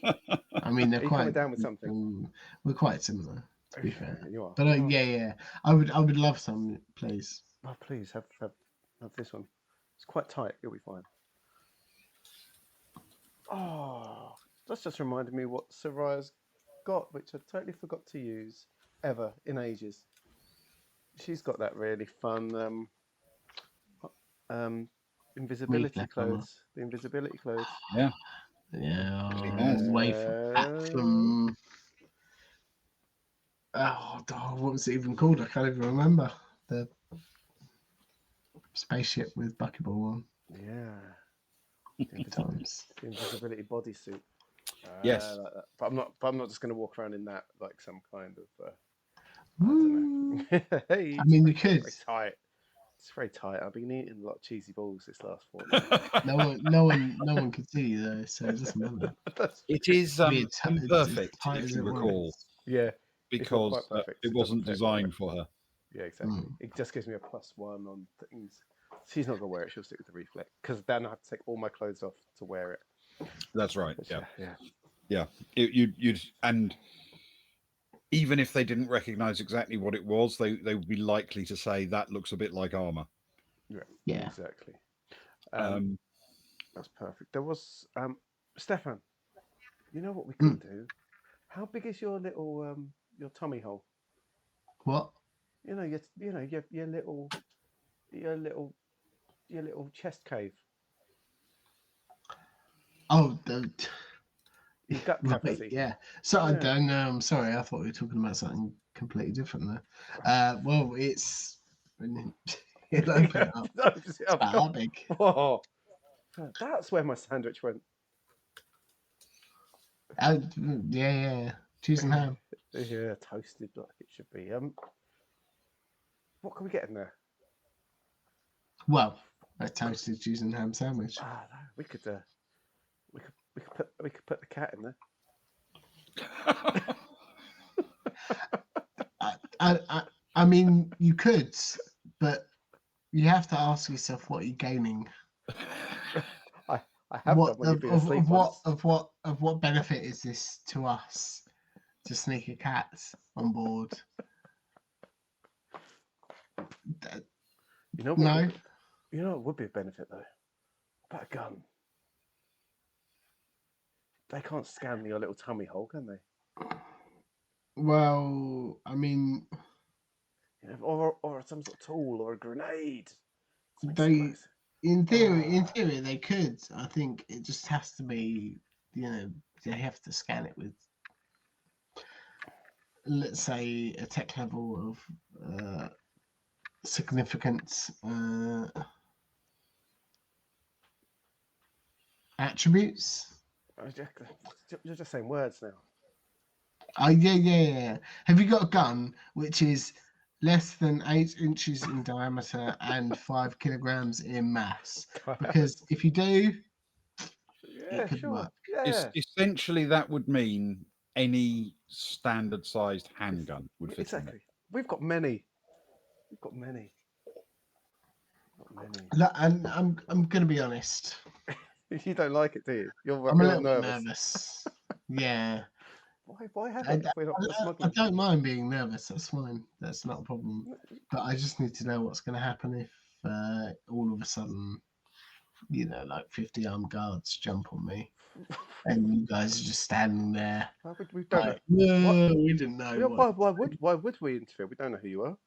I mean, they're Are you quite coming down with something? We're quite similar, to be fair. You are. But yeah. I would love some, please. Oh, please have this one. It's quite tight. You'll be fine. Oh, that's just reminded me what Saraya's got, which I totally forgot to use ever in ages. She's got that really fun invisibility clothes. The invisibility clothes. Yeah. Away from that from. What was it even called? I can't even remember. The spaceship with bucketball on. Yeah. The invisibility bodysuit. Yes. Like that. But I'm not just going to walk around in that like some kind of. I don't know. Hey, I mean, you could. Very tight. It's very tight. I've been eating a lot of cheesy balls this last fortnight. No one could see you though, so it doesn't matter. It is imperfect, tight if as you it recall. was. Yeah. Because it wasn't designed for her. Yeah, exactly. Mm. It just gives me a +1 on things. She's not gonna wear it. She'll stick with the reflex because then I have to take all my clothes off to wear it. That's right. Which, Yeah, yeah. yeah. You'd and even if they didn't recognise exactly what it was, they would be likely to say that looks a bit like armour. Yeah, Yeah. exactly. Um, That's perfect. There was Stefan. You know what we Mm. could do? How big is your tummy hole? What? You know your little your little chest cave, Oh, your gut right. cavity. Yeah. So I Yeah. don't know. I'm sorry. I thought we were talking about something completely different there. Well, it's it'll open it up. It's about that big. Whoa. That's where my sandwich went. Yeah. Cheese and ham. Yeah, toasted like it should be. What can we get in there? Well, a toasted cheese and ham sandwich. Ah, no, we could put the cat in there. I mean, you could, but you have to ask yourself what you're gaining. I have done when you've been asleep once. Of what benefit is this to us to sneak a cat on board? You know what? No. You know what would be a benefit though? About a gun. They can't scan your little tummy hole, can they? Well, I mean, You know, or some sort of tool or a grenade. they in Ah. theory they could. I think it just has to be, they have to scan it with, let's say, a tech level of significant attributes. You're just saying words now. Oh yeah. Have you got a gun which is less than 8 inches in diameter and 5 kilograms in mass? Because if you do, Yeah, it could sure. work. Yeah. Essentially, that would mean any standard-sized handgun would fit in there. Exactly. We've got many. We've got many. Look, and I'm gonna be honest. You don't like it, do you? I'm a You're little bit nervous. nervous. Yeah. Why have I, it if we're not I smuggling? don't mind being nervous. That's fine. That's not a problem. But I just need to know what's going to happen if all of a sudden, like 50 armed guards jump on me, and you guys are just standing there. We don't know. Like, no, we didn't know. Why would we interfere? We don't know who you are.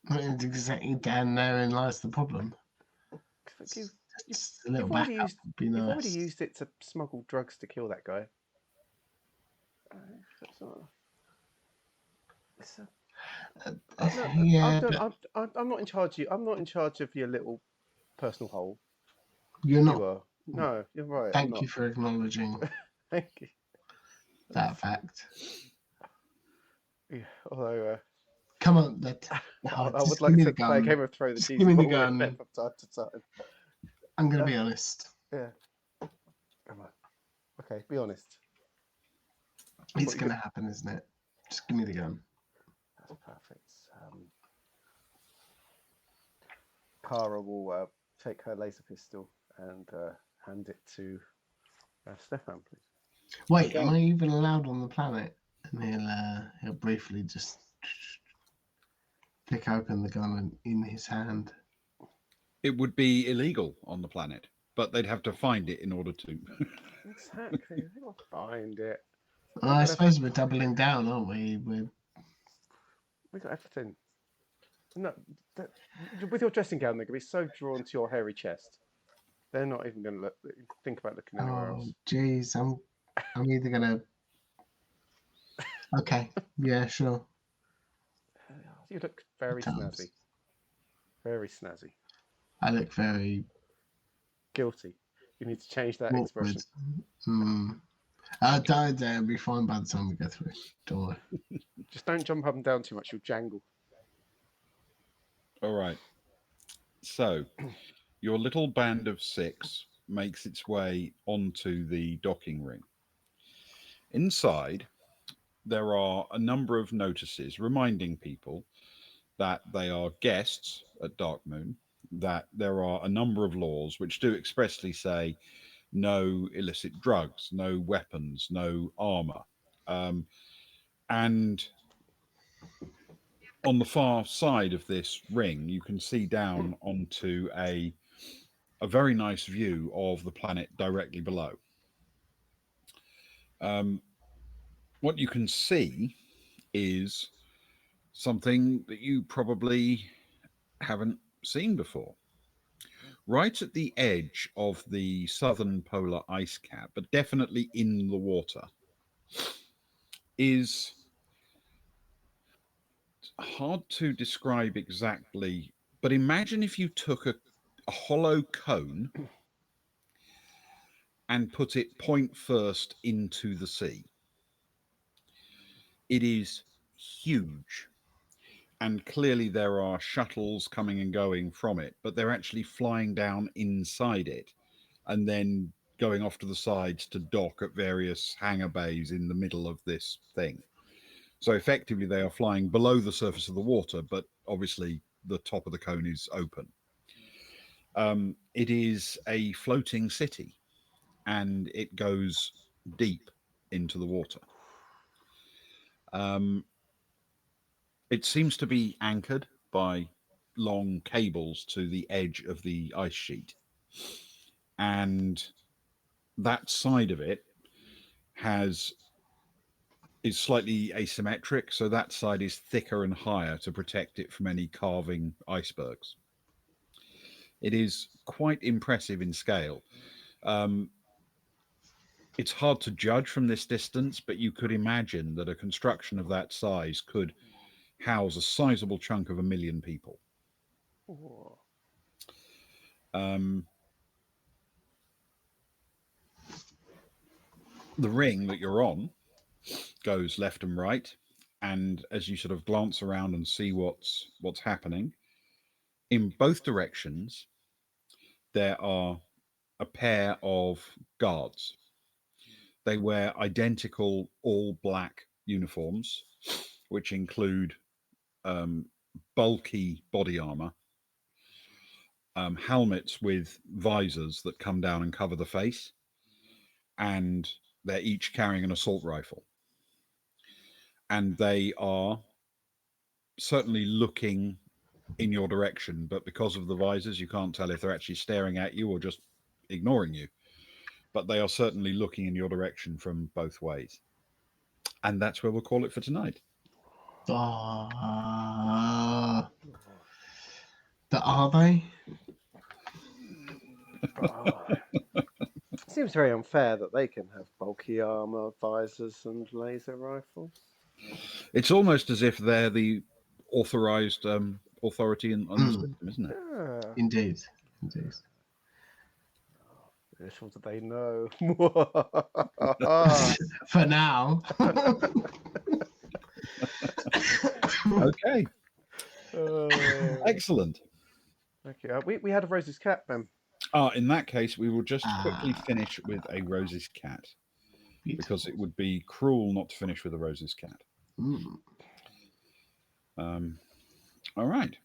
And exactly down therein lies the problem. You've Just a little you've already backup used would be you've nice. already used it to smuggle drugs to kill that guy. Yeah, I'm not in charge of you. I'm not in charge of your little personal hole. you're not. You are. No, you're right. I'm Thank not. you for acknowledging Thank you. that fact. Yeah, although Come on, I would just like give me to the play a gun. game of throw the Just cheese give me the ball with gun. them from time to time. I'm gonna be honest. Yeah. Come on. Okay, be honest. It's gonna happen, isn't it? Just give me the gun. That's perfect. Cara will take her laser pistol and hand it to Stefan, please. Wait, am I even allowed on the planet? And he'll briefly just flick open the gun in his hand. It would be illegal on the planet, but they'd have to find it in order to. Exactly. They'll find it. I suppose we're doubling down, aren't we? We got everything. No, with your dressing gown, they're going to be so drawn to your hairy chest. They're not even going to think about looking anywhere else. Jeez, I'm either gonna. Okay, yeah, sure. You look very snazzy. Very snazzy. I look very guilty. You need to change that awkward. expression. I'll be fine by the time we go through. Don't worry. Just don't jump up and down too much. You'll jangle. All right. So, your little band of 6 makes its way onto the docking ring. Inside, there are a number of notices reminding people that they are guests at Dark Moon, that there are a number of laws which do expressly say no illicit drugs, no weapons, no armor. Um, and on the far side of this ring, you can see down onto a very nice view of the planet directly below. Um, what you can see is something that you probably haven't seen before. Right at the edge of the southern polar ice cap, but definitely in the water, is hard to describe exactly. But imagine if you took a hollow cone and put it point first into the sea. It is huge. And clearly there are shuttles coming and going from it, but they're actually flying down inside it and then going off to the sides to dock at various hangar bays in the middle of this thing. So effectively, they are flying below the surface of the water, but obviously the top of the cone is open. It is a floating city, and it goes deep into the water. Um, it seems to be anchored by long cables to the edge of the ice sheet, and that side of it has is slightly asymmetric, so that side is thicker and higher to protect it from any carving icebergs. It is quite impressive in scale. Um, it's hard to judge from this distance, but you could imagine that a construction of that size could house a sizable chunk of 1 million people. Oh. Um, the ring that you're on goes left and right, and as you sort of glance around and see what's happening, in both directions there are a pair of guards. They wear identical all black uniforms, which include um, bulky body armor, helmets with visors that come down and cover the face, and they're each carrying an assault rifle. And they are certainly looking in your direction, but because of the visors, you can't tell if they're actually staring at you or just ignoring you. But they are certainly looking in your direction from both ways. And that's where we'll call it for tonight. But are they? Oh. Seems very unfair that they can have bulky armor, visors, and laser rifles. It's almost as if they're the authorized authority on the system, isn't it? Yeah. Indeed. Indeed. Little do they know. For now. Okay. Excellent. Okay. We had a Rose's cat, Ben. In that case, we will just quickly finish with a Rose's cat, because it would be cruel not to finish with a Rose's cat. All right.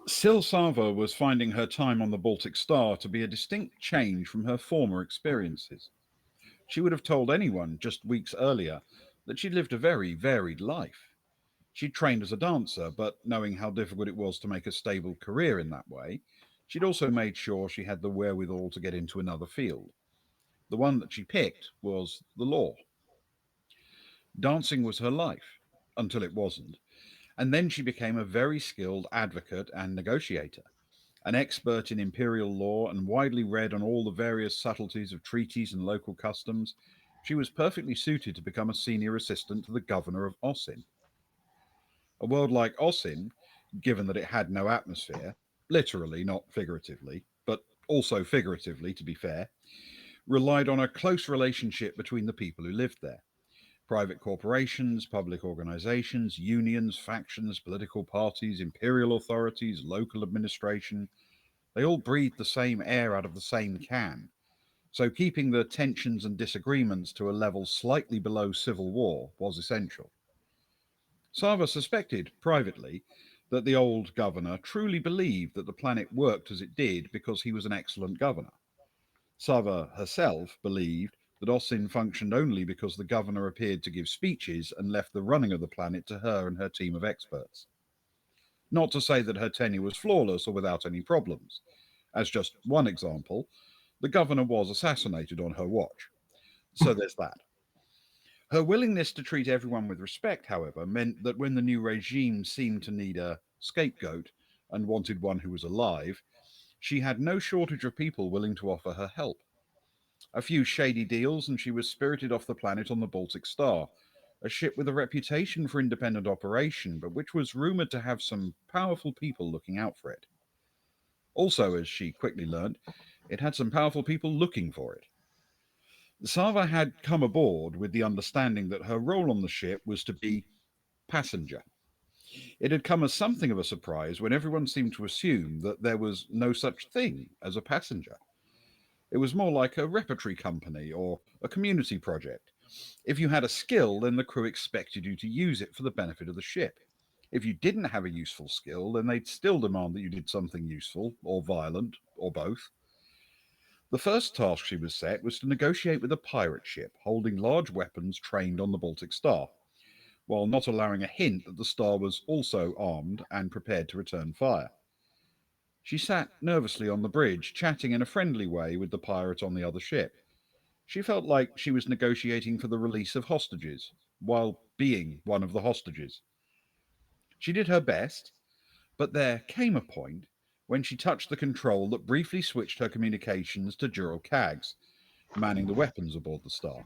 Sil Sava was finding her time on the Baltic Star to be a distinct change from her former experiences. She would have told anyone just weeks earlier that she'd lived a very varied life. She'd trained as a dancer, but knowing how difficult it was to make a stable career in that way, she'd also made sure she had the wherewithal to get into another field. The one that she picked was the law. Dancing was her life, until it wasn't, and then she became a very skilled advocate and negotiator. An expert in imperial law and widely read on all the various subtleties of treaties and local customs, she was perfectly suited to become a senior assistant to the governor of Osin. A world like Osin, given that it had no atmosphere, literally, not figuratively, but also figuratively, to be fair, relied on a close relationship between the people who lived there. Private corporations, public organizations, unions, factions, political parties, imperial authorities, local administration, they all breathed the same air out of the same can. So keeping the tensions and disagreements to a level slightly below civil war was essential. Sava suspected, privately, that the old governor truly believed that the planet worked as it did because he was an excellent governor. Sava herself believed that Osin functioned only because the governor appeared to give speeches and left the running of the planet to her and her team of experts. Not to say that her tenure was flawless or without any problems. As just one example, the governor was assassinated on her watch. So there's that. Her willingness to treat everyone with respect, however, meant that when the new regime seemed to need a scapegoat and wanted one who was alive, she had no shortage of people willing to offer her help. A few shady deals, and she was spirited off the planet on the Baltic Star, a ship with a reputation for independent operation, but which was rumoured to have some powerful people looking out for it. Also, as she quickly learned, it had some powerful people looking for it. Sava had come aboard with the understanding that her role on the ship was to be passenger. It had come as something of a surprise when everyone seemed to assume that there was no such thing as a passenger. It was more like a repertory company or a community project. If you had a skill, then the crew expected you to use it for the benefit of the ship. If you didn't have a useful skill, then they'd still demand that you did something useful or violent or both. The first task she was set was to negotiate with a pirate ship holding large weapons trained on the Baltic Star, while not allowing a hint that the Star was also armed and prepared to return fire. She sat nervously on the bridge, chatting in a friendly way with the pirate on the other ship. She felt like she was negotiating for the release of hostages, while being one of the hostages. She did her best, but there came a point when she touched the control that briefly switched her communications to Jural Cags, manning the weapons aboard the Star.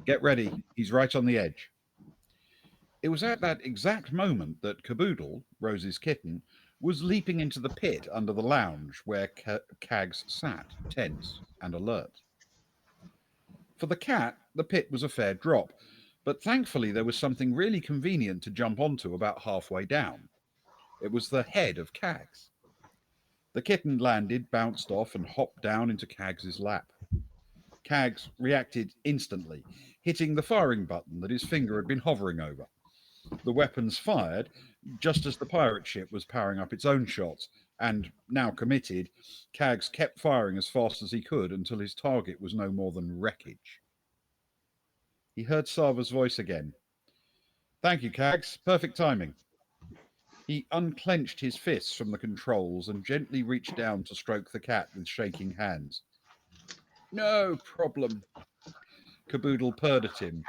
Get ready, he's right on the edge. It was at that exact moment that Caboodle, Rose's kitten, was leaping into the pit under the lounge where Cags sat, tense and alert. For the cat, the pit was a fair drop, but thankfully there was something really convenient to jump onto about halfway down. It was the head of Cags. The kitten landed, bounced off, and hopped down into Cags's lap. Cags reacted instantly, hitting the firing button that his finger had been hovering over. The weapons fired just as the pirate ship was powering up its own shots, and, now committed, Cags kept firing as fast as he could until his target was no more than wreckage. He heard Sava's voice again. Thank you, Cags. Perfect timing. He unclenched his fists from the controls and gently reached down to stroke the cat with shaking hands. No problem. Caboodle purred at him,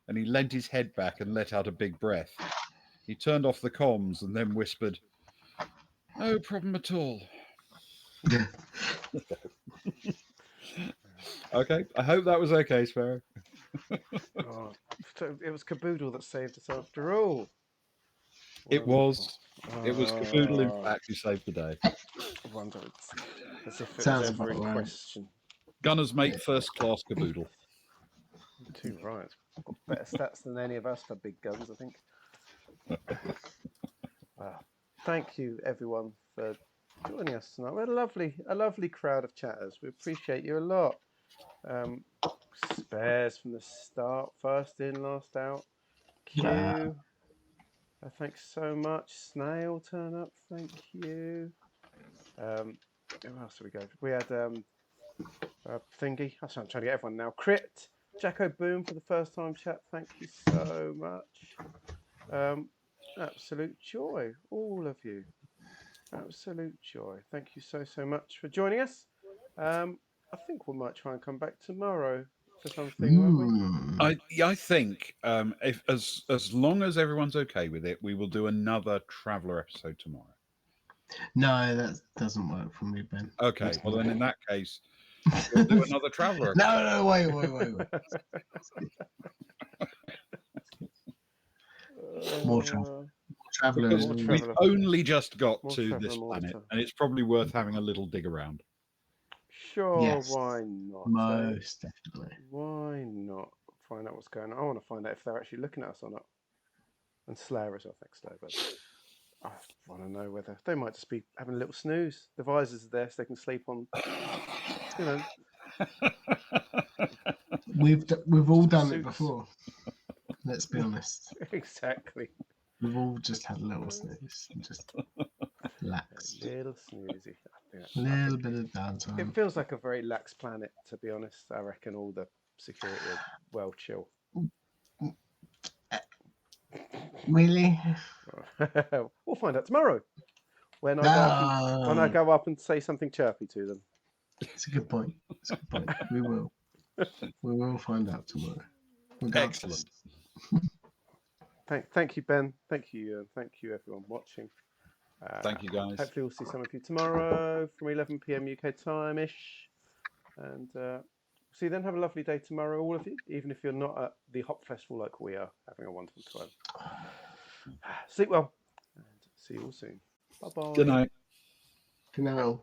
and he leant his head back and let out a big breath. He turned off the comms and then whispered, No problem at all. Okay, I hope that was okay, Sparrow. Oh, so it was Caboodle that saved us after all. It was. It was Caboodle, in Oh, fact, who saved the day. I wonder, it's as if it Sounds was ever about in right. question. Gunner's mate, first class Caboodle. Too right. Got better stats than any of us for big guns, I think. Thank you, everyone, for joining us tonight. We had a lovely crowd of chatters. We appreciate you a lot. Spares from the start, first in, last out. Q. Thanks so much. Snail turn up. Thank you. Who else did we go? We had Thingy. I'm trying to get everyone now. Crit. Jacko Boom for the first time chat. Thank you so much. Absolute joy, all of you. Absolute joy. Thank you so much for joining us. I think we might try and come back tomorrow for something, won't we? I think if as long as everyone's okay with it, we will do another Traveller episode tomorrow. No, that doesn't work for me, Ben. Okay, well then in that case, we'll do another Traveller episode. No, wait. More travel. Travelers. We've only just got More to Traveller, this more planet, time. and it's probably worth having a little dig around. Sure, Yes. why not? Most definitely. Why not find out what's going on? I want to find out if they're actually looking at us or not. And Slayer as well, thanks, Slayer. But I want to know whether they might just be having a little snooze. The visors are there so they can sleep on, you know. We've all done it Suits. before. Let's be honest. Exactly. We've all just had a little snooze and just relaxed. A little snoozy. I think that's A little bit of downtime. It feels like a very lax planet, to be honest. I reckon all the security are well chill. Really? We'll find out tomorrow when I go up and say something chirpy to them. It's a good point. It's a good point. We will. We will find out tomorrow. Regardless. Excellent. Thank you, Ben. Thank you. Thank you, everyone watching. Thank you, guys. Hopefully, we'll see some of you tomorrow from 11 p.m. UK time ish. And see you then. Have a lovely day tomorrow, all of you, even if you're not at the Hop Festival like we are, having a wonderful time. Sleep well, and see you all soon. Bye bye. Good night. Good night.